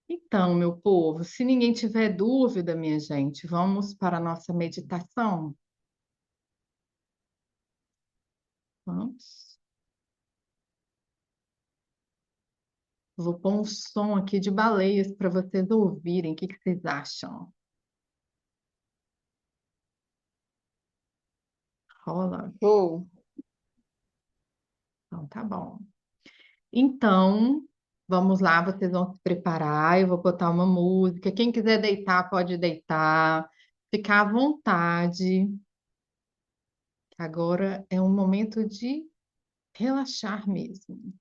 Speaker 1: Então, meu povo, se ninguém tiver dúvida, minha gente, vamos para a nossa meditação? Vamos. Vou pôr um som aqui de baleias para vocês ouvirem. O que que vocês acham? Rola?
Speaker 5: Show.
Speaker 1: Então, tá bom. Então, vamos lá, vocês vão se preparar. Eu vou botar uma música. Quem quiser deitar, pode deitar. Ficar à vontade. Agora é um momento de relaxar mesmo.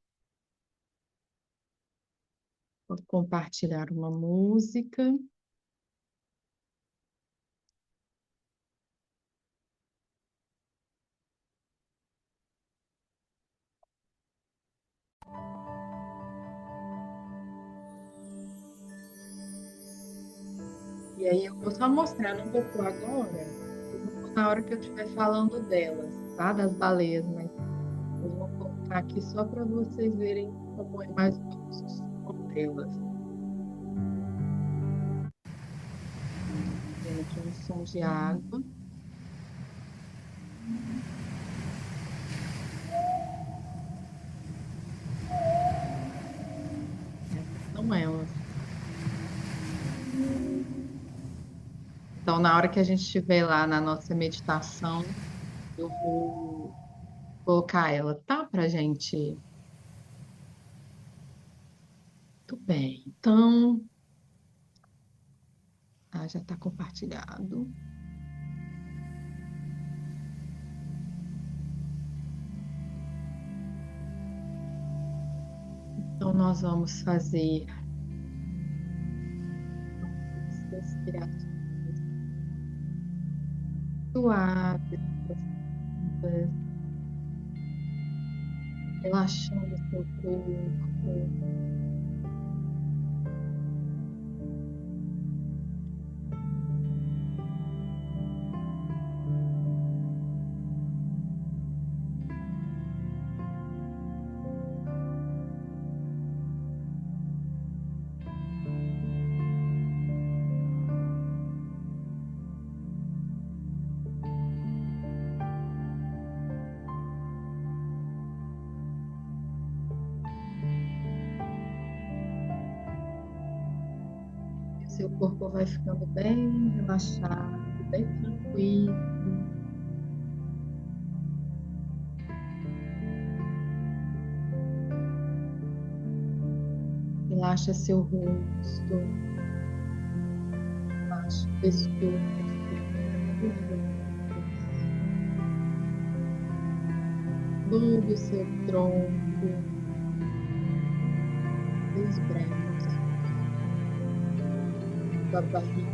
Speaker 1: Vou compartilhar uma música. E aí eu vou só mostrar, não vou pôr agora. Eu vou pôr na hora que eu estiver falando delas, tá? Das baleias, mas eu vou colocar aqui só para vocês verem como é mais ou menos o som delas. Vendo aqui um som de água. Essas são elas. Então, na hora que a gente estiver lá na nossa meditação, eu vou colocar ela, tá? Pra gente. Muito bem. Então, já está compartilhado. Então, nós vamos fazer respirações suaves, profundas, relaxando o seu corpo. O seu corpo vai ficando bem relaxado, bem tranquilo. Relaxa seu rosto, relaxa o pescoço, todo o seu tronco, seus braços, sua barriga,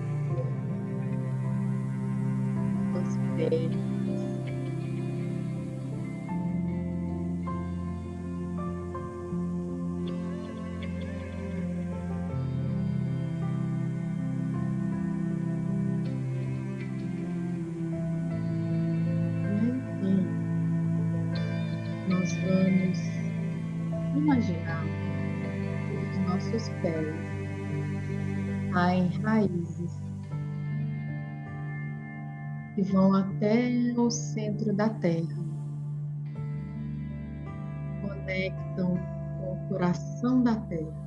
Speaker 1: suas pernas. E aí, nós vamos imaginar que os nossos pés saem raízes que vão até o centro da terra, conectam com o coração da terra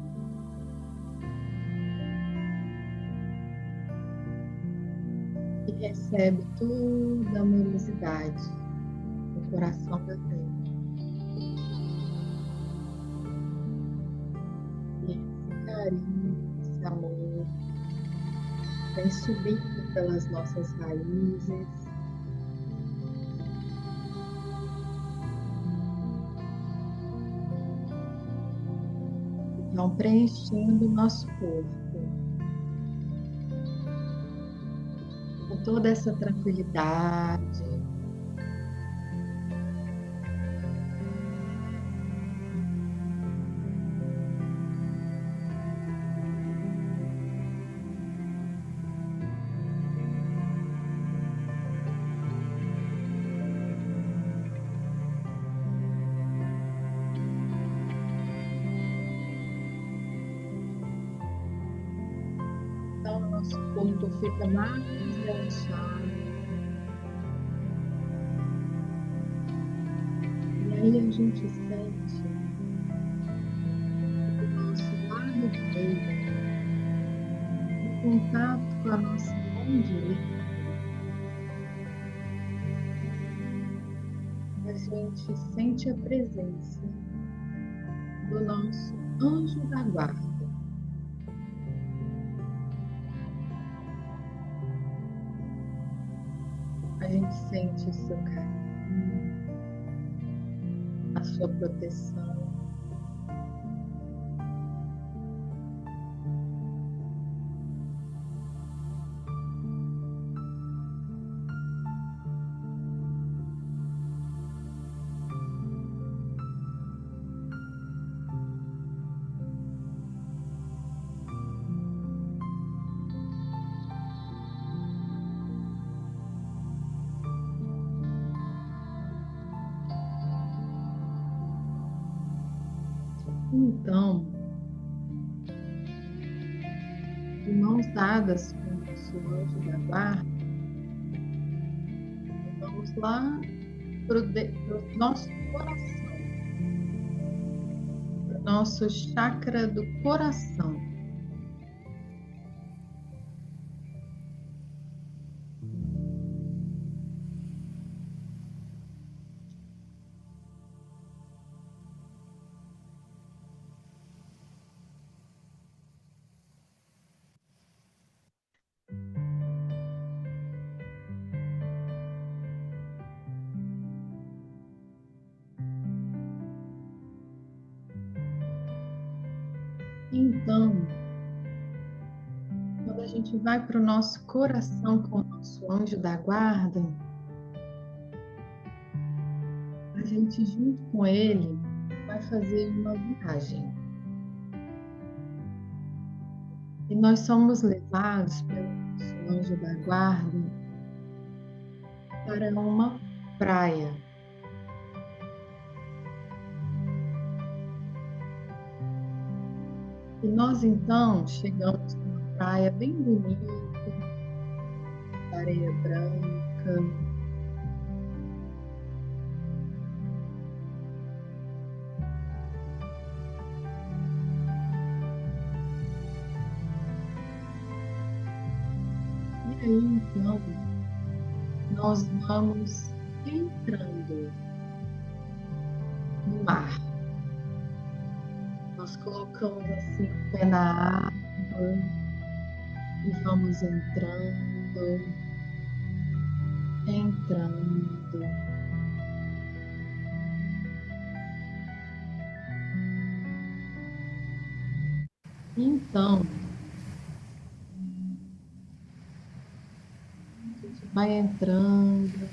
Speaker 1: e recebe toda a amorosidade do coração da terra. E esse carinho, esse amor vem subindo pelas nossas raízes, vão preenchendo o nosso corpo com toda essa tranquilidade. Então, o nosso corpo fica mais relaxado. E aí a gente sente o nosso lado direito em contato com a nossa mão direita. A gente sente a presença do nosso anjo da guarda. A gente sente o seu carinho, a sua proteção. Então, de mãos dadas com o nosso anjo da guarda, vamos lá para o nosso coração, para o nosso chakra do coração. Então, quando a gente vai para o nosso coração com o nosso anjo da guarda, a gente, junto com ele, vai fazer uma viagem. E nós somos levados pelo nosso anjo da guarda para uma praia. E nós então chegamos numa praia bem bonita, areia branca. E aí então nós vamos entrando no mar. Nós colocamos assim o pé na água e vamos entrando, entrando. Então, vai entrando.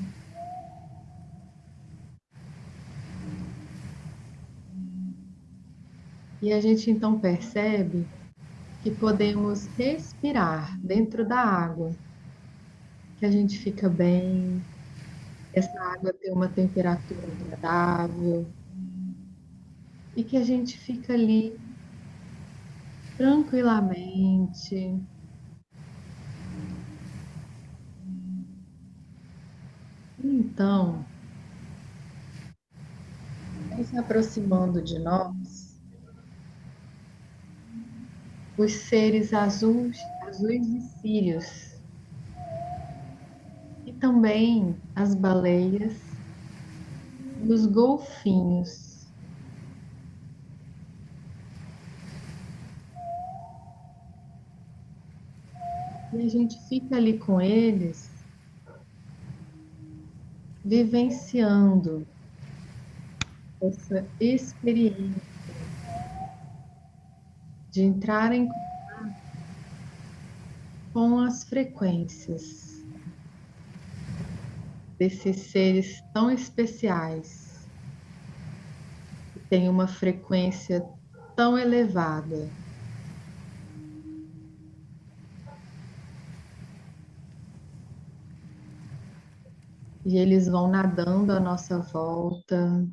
Speaker 1: E a gente então percebe que podemos respirar dentro da água, que a gente fica bem, essa água tem uma temperatura agradável e que a gente fica ali tranquilamente. Então, vai se aproximando de nós os seres azuis e sírios, e também as baleias e os golfinhos. E a gente fica ali com eles, vivenciando essa experiência de entrar em contato com as frequências desses seres tão especiais, que têm uma frequência tão elevada. E eles vão nadando à nossa volta.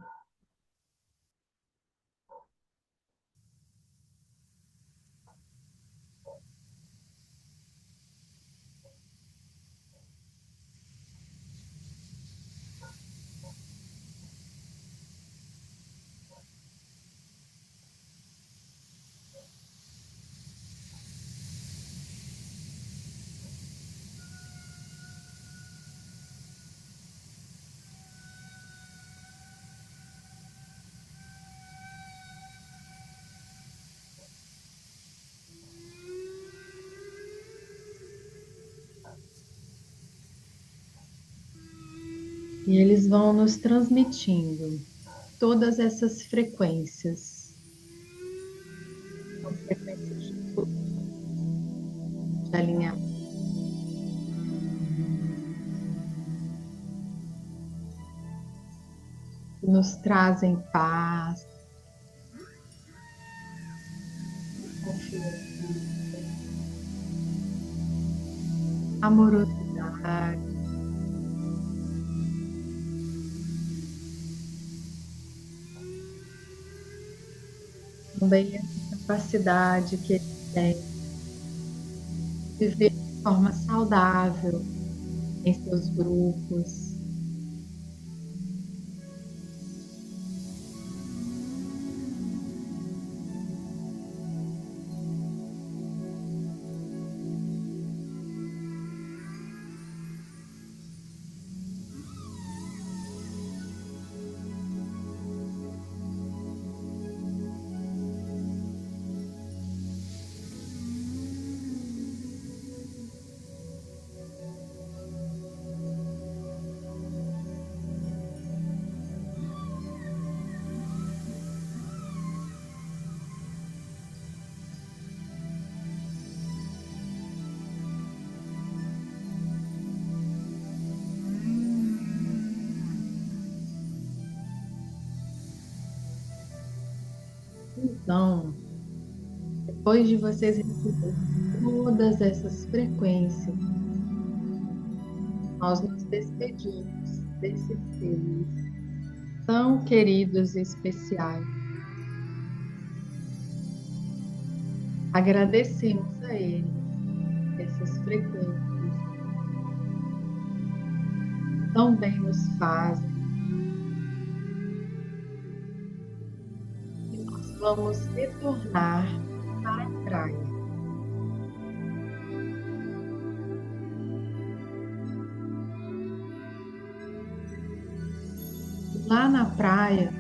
Speaker 1: E eles vão nos transmitindo todas essas frequências. São frequências de luz, de alinhamento, que nos trazem paz, confiança, amorosidade. Também essa capacidade que eles têm de viver de forma saudável em seus grupos. Então, depois de vocês receberem todas essas frequências, nós nos despedimos desses seres tão queridos e especiais. Agradecemos a eles essas frequências que tão bem nos fazem. E nós vamos retornar para a praia. Lá na praia,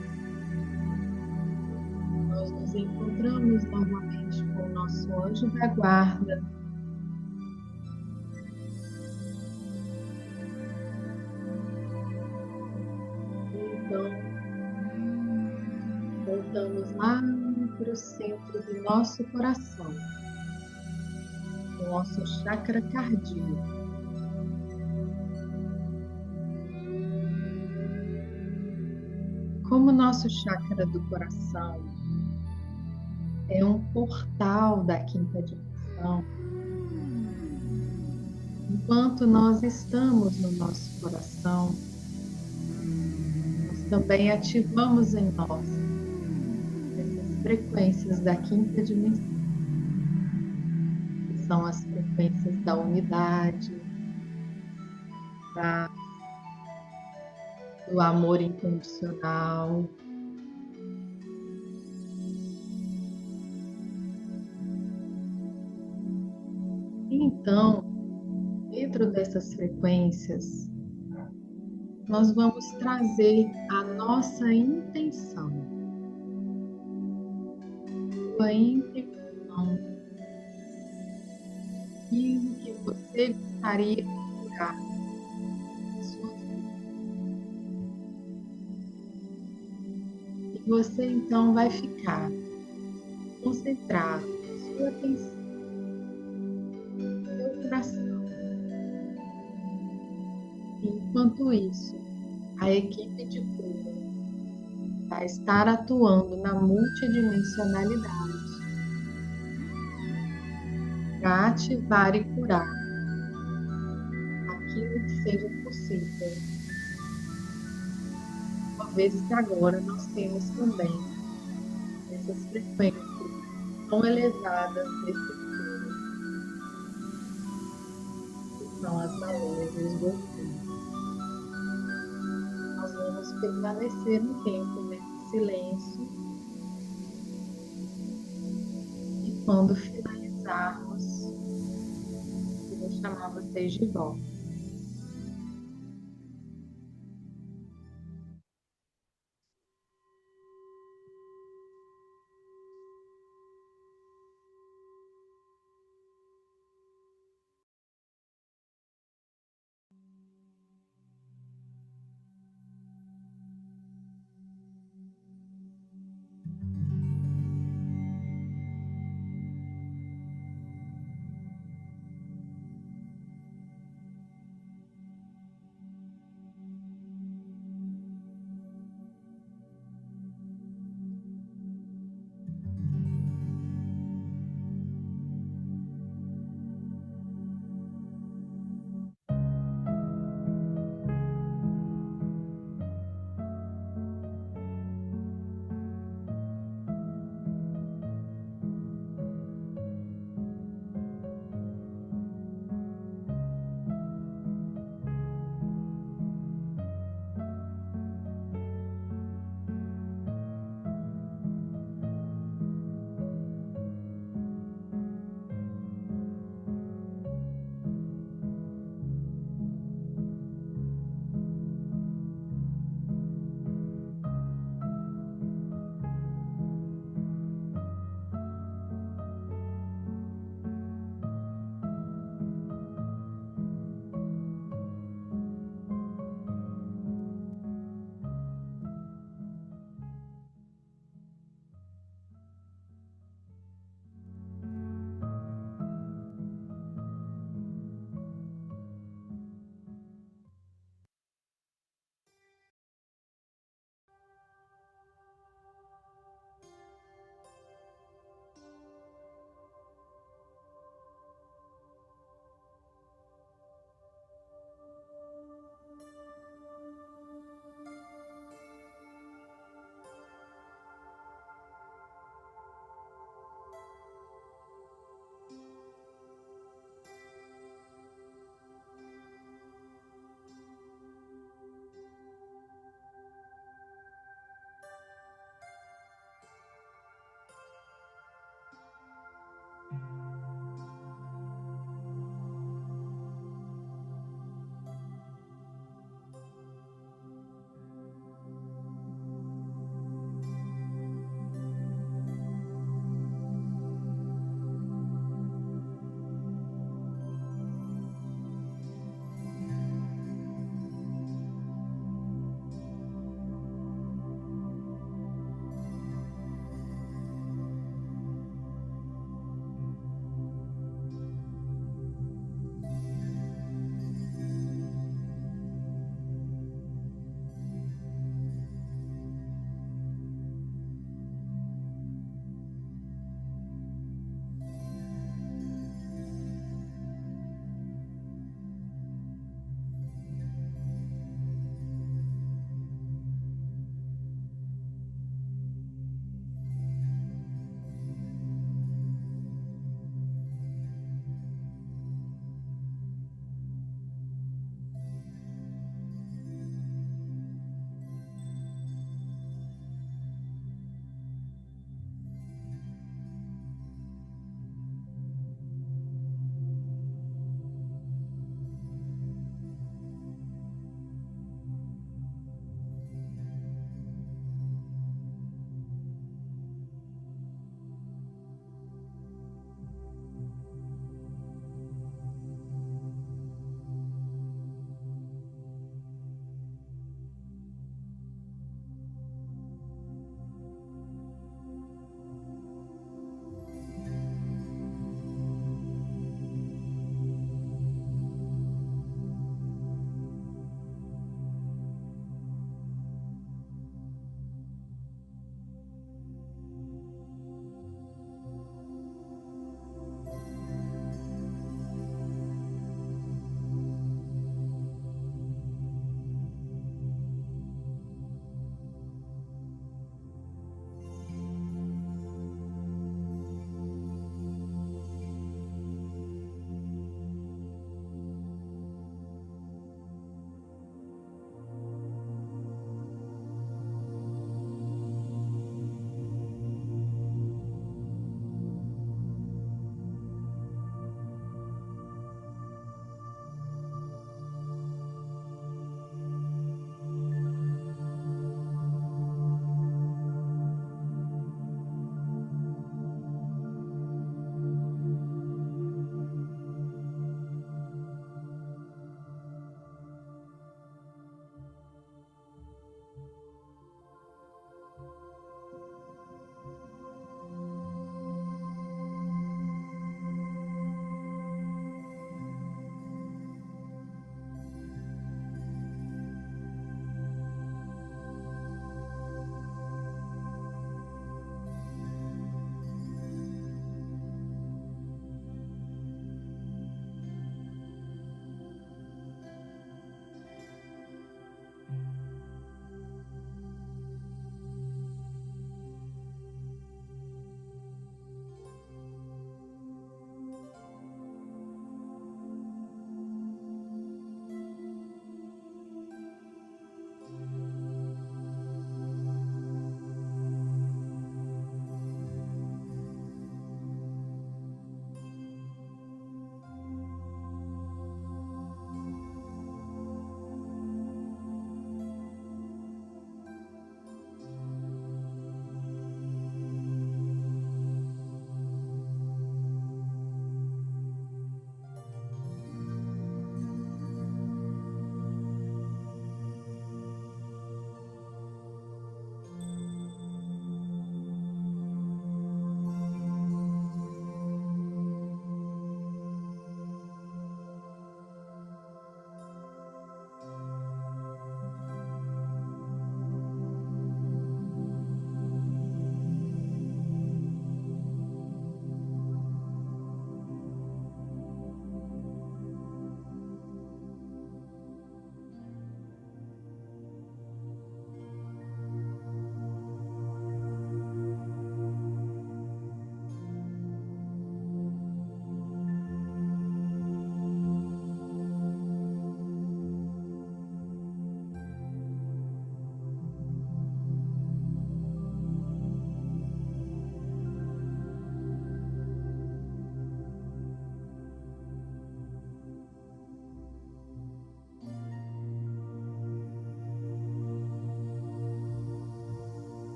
Speaker 1: nós nos encontramos novamente com o nosso anjo da guarda. Então, voltamos lá para o centro do nosso coração, o nosso chakra cardíaco. como o nosso chakra do coração é um portal da quinta dimensão, enquanto nós estamos no nosso coração, nós também ativamos em nós essas frequências da quinta dimensão, que são as frequências da unidade, da, do amor incondicional. E então, dentro dessas frequências, nós vamos trazer a nossa intenção. Sua intenção, aquilo que você gostaria de curar na sua vida. E você então vai ficar concentrado, sua atenção, seu coração. Enquanto isso, a equipe de cura vai estar atuando na multidimensionalidade para ativar e curar aquilo que seja possível. Uma vez que agora nós temos também essas frequências tão elevadas desse ser, que são as baleias e os golfinhos. Nós vamos permanecer um tempo nesse silêncio e quando finalizarmos, eu vou chamar vocês de volta.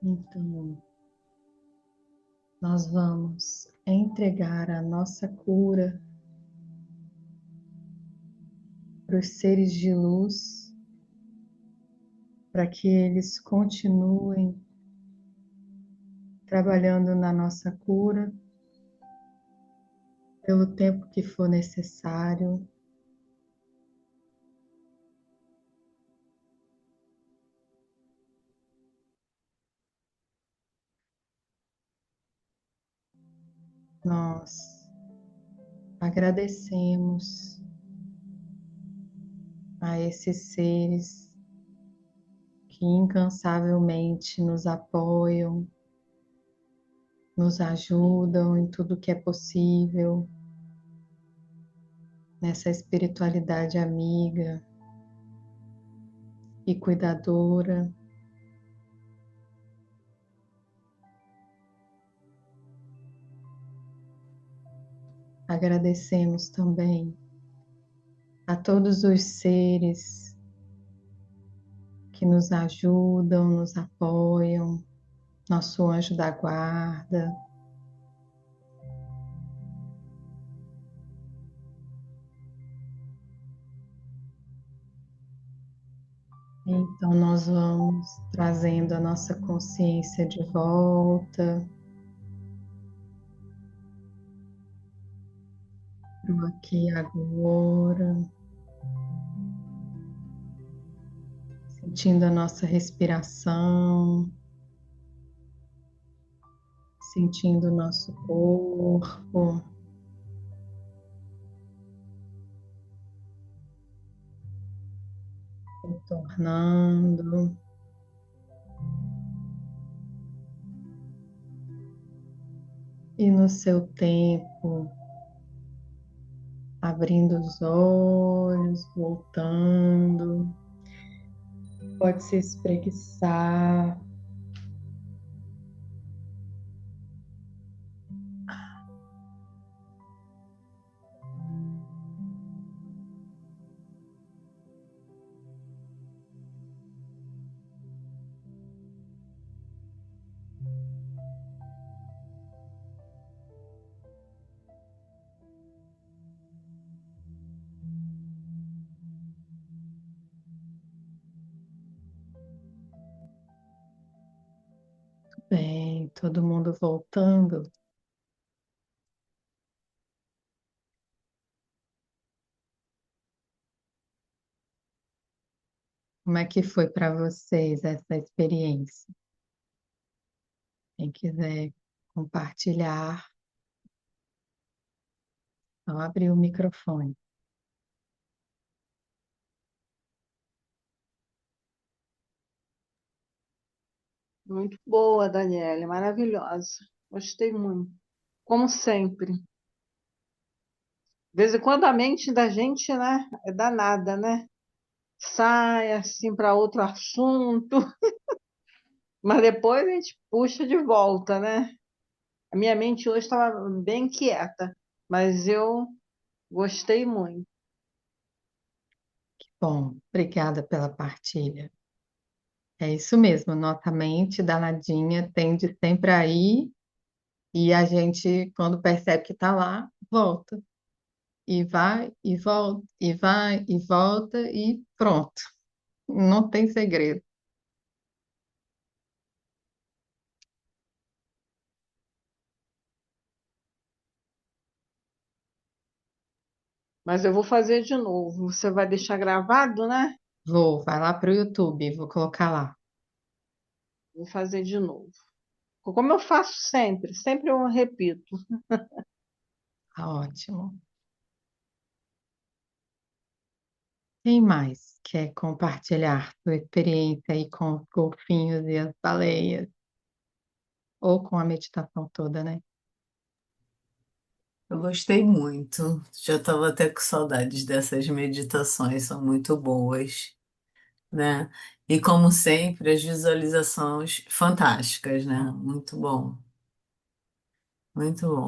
Speaker 1: Então, nós vamos entregar a nossa cura para os seres de luz, para que eles continuem trabalhando na nossa cura pelo tempo que for necessário. Nós agradecemos a esses seres que incansavelmente nos apoiam, nos ajudam em tudo que é possível, nessa espiritualidade amiga e cuidadora. Agradecemos também a todos os seres que nos ajudam, nos apoiam, nosso anjo da guarda. Então, nós vamos trazendo a nossa consciência de volta para o aqui e agora, sentindo a nossa respiração, sentindo o nosso corpo, retornando. E no seu tempo, abrindo os olhos, voltando, pode se espreguiçar, bem, todo mundo voltando. Como é que foi para vocês essa experiência? Quem quiser compartilhar, só abrir o microfone.
Speaker 5: Muito boa, Daniele, maravilhosa. Gostei muito. Como sempre. De vez em quando a mente da gente, né, é danada, né? Sai assim para outro assunto, mas depois a gente puxa de volta, né? A minha mente hoje estava bem quieta, mas eu gostei muito.
Speaker 1: Bom, obrigada pela partilha. É isso mesmo, nossa mente danadinha tende sempre a ir e a gente, quando percebe que está lá, volta. E vai, e volta, e vai, e volta, e pronto. Não tem segredo.
Speaker 5: Mas eu vou fazer de novo. Você vai deixar gravado, né?
Speaker 1: Vai lá para o YouTube, vou colocar lá.
Speaker 5: Vou fazer de novo. Como eu faço sempre, sempre eu repito.
Speaker 1: Tá ótimo. Quem mais quer compartilhar sua experiência aí com os golfinhos e as baleias? Ou com a meditação toda, né?
Speaker 7: Eu gostei muito. Já estava até com saudades dessas meditações, são muito boas, né? E como sempre, as visualizações fantásticas, né? Muito bom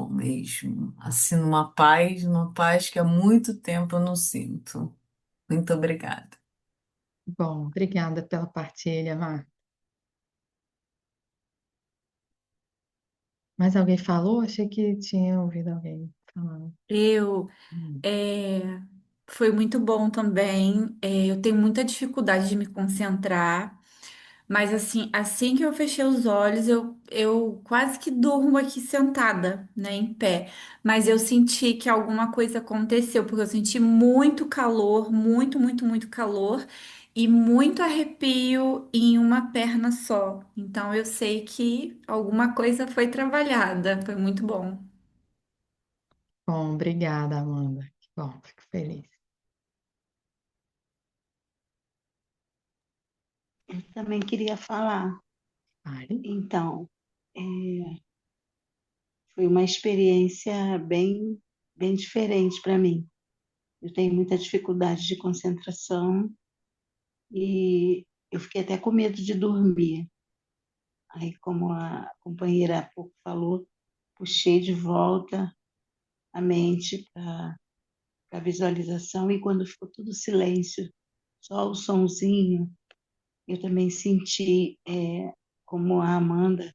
Speaker 7: mesmo. Assim, uma paz que há muito tempo eu não sinto. Muito obrigada.
Speaker 1: Bom, obrigada pela partilha, Mar. Mas alguém falou? Achei que tinha ouvido alguém falando.
Speaker 6: Eu,
Speaker 1: Hum.
Speaker 6: é, foi muito bom também. Eu tenho muita dificuldade de me concentrar. Mas assim que eu fechei os olhos, eu quase que durmo aqui sentada, né, em pé. Mas eu senti que alguma coisa aconteceu, porque eu senti muito calor, muito, muito, muito calor e muito arrepio em uma perna só. Então eu sei que alguma coisa foi trabalhada. Foi muito bom.
Speaker 1: Bom, obrigada, Amanda. Que bom, fico feliz.
Speaker 4: Eu também queria falar.
Speaker 1: Vale?
Speaker 4: Então, é, foi uma experiência bem diferente para mim. Eu tenho muita dificuldade de concentração e eu fiquei até com medo de dormir. Aí, como a companheira há pouco falou, puxei de volta a mente para a visualização e quando ficou tudo silêncio, só o sonzinho, eu também senti, como a Amanda,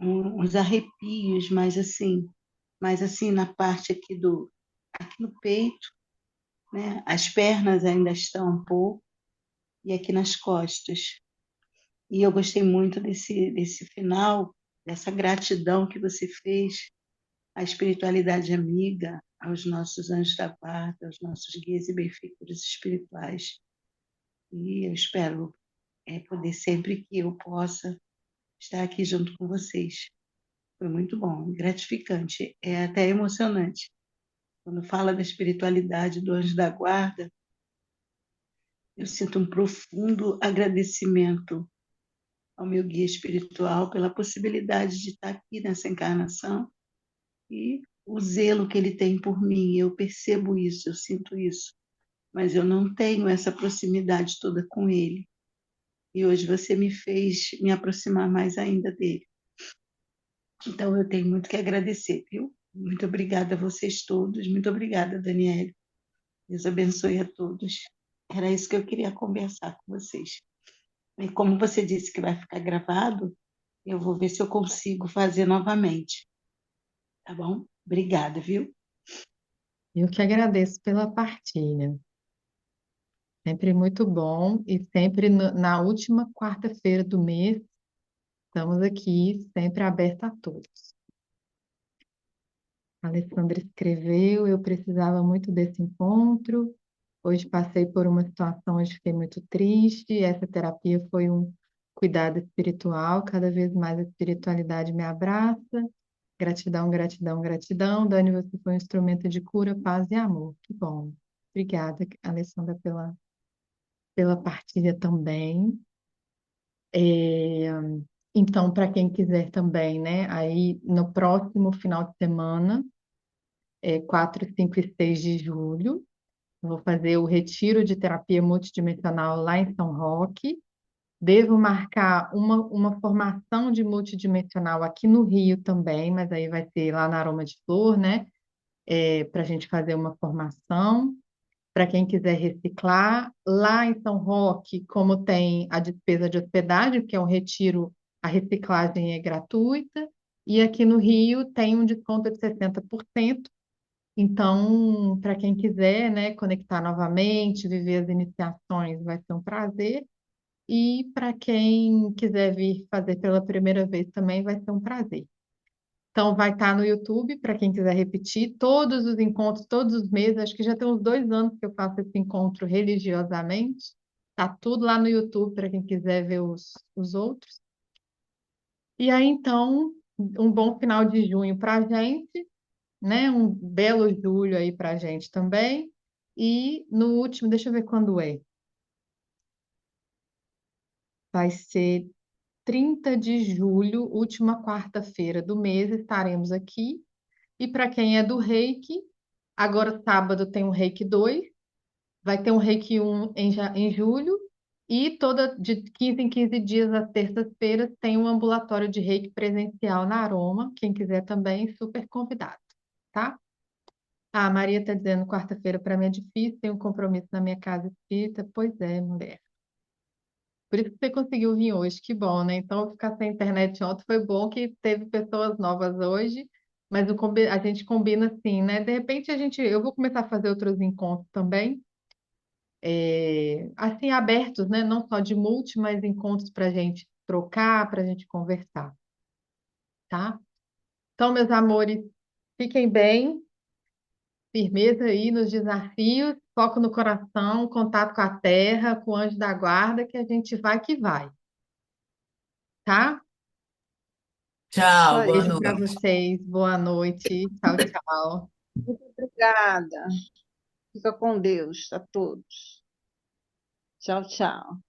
Speaker 4: uns arrepios, mas assim na parte aqui no peito, né? As pernas ainda estão um pouco e aqui nas costas. E eu gostei muito desse final, dessa gratidão que você fez à espiritualidade amiga, aos nossos anjos da guarda, aos nossos guias e benfeitores espirituais. E eu espero poder sempre que eu possa estar aqui junto com vocês. Foi muito bom, gratificante, é até emocionante. Quando fala da espiritualidade do anjo da guarda, eu sinto um profundo agradecimento ao meu guia espiritual pela possibilidade de estar aqui nessa encarnação e o zelo que ele tem por mim. Eu percebo isso, eu sinto isso, mas eu não tenho essa proximidade toda com ele. E hoje você me fez me aproximar mais ainda dele. Então eu tenho muito que agradecer, viu? Muito obrigada a vocês todos, muito obrigada, Daniela. Deus abençoe a todos. Era isso que eu queria conversar com vocês. E como você disse que vai ficar gravado, eu vou ver se eu consigo fazer novamente, tá bom? Obrigada, viu?
Speaker 1: Eu que agradeço pela partilha. Sempre muito bom e sempre na última quarta-feira do mês estamos aqui, sempre aberta a todos. A Alessandra escreveu, eu precisava muito desse encontro. Hoje passei por uma situação onde fiquei muito triste. Essa terapia foi um cuidado espiritual. Cada vez mais a espiritualidade me abraça. Gratidão, gratidão, gratidão. Dani, você foi um instrumento de cura, paz e amor. Que bom. Obrigada, Alessandra, pela partilha também. É, então, para quem quiser também, né? Aí no próximo final de semana, 4, 5 e 6 de julho, eu vou fazer o retiro de terapia multidimensional lá em São Roque. Devo marcar uma formação de multidimensional aqui no Rio também, mas aí vai ser lá na Aroma de Flor, né? Para a gente fazer uma formação. Para quem quiser reciclar, lá em São Roque, como tem a despesa de hospedagem, que é um retiro, a reciclagem é gratuita, e aqui no Rio tem um desconto de 60%. Então, para quem quiser, né, conectar novamente, viver as iniciações, vai ser um prazer. E para quem quiser vir fazer pela primeira vez também vai ser um prazer. Então, vai estar no YouTube, para quem quiser repetir, todos os encontros, todos os meses. Acho que já tem uns 2 anos que eu faço esse encontro religiosamente. Tá tudo lá no YouTube, para quem quiser ver os outros. E aí, então, um bom final de junho para a gente, né? Um belo julho aí para a gente também. E no último, deixa eu ver quando é. Vai ser 30 de julho, última quarta-feira do mês, estaremos aqui. E para quem é do Reiki, agora sábado tem um Reiki 2, vai ter um Reiki 1 em julho, e toda de 15 em 15 dias, às terças-feiras, tem um ambulatório de Reiki presencial na Aroma. Quem quiser também, super convidado, tá? Ah, a Maria está dizendo quarta-feira para mim é difícil, tenho um compromisso na minha casa espírita. Pois é, mulher. Por Por isso que você conseguiu vir hoje, que bom, né? Então, ficar sem internet ontem foi bom que teve pessoas novas hoje, mas a gente combina assim, né? De repente eu vou começar a fazer outros encontros também, assim, abertos, né? Não só de multi, mas encontros para a gente trocar, para a gente conversar, tá? Então, meus amores, fiquem bem, firmeza aí nos desafios, foco no coração, contato com a terra, com o anjo da guarda, que a gente vai que vai, tá?
Speaker 5: Isso
Speaker 7: Tchau, boa
Speaker 5: aí.
Speaker 1: Beijo para
Speaker 7: noite.
Speaker 1: vocês, boa noite, tchau, tchau.
Speaker 5: Muito obrigada. Fica com Deus a todos. Tchau, tchau.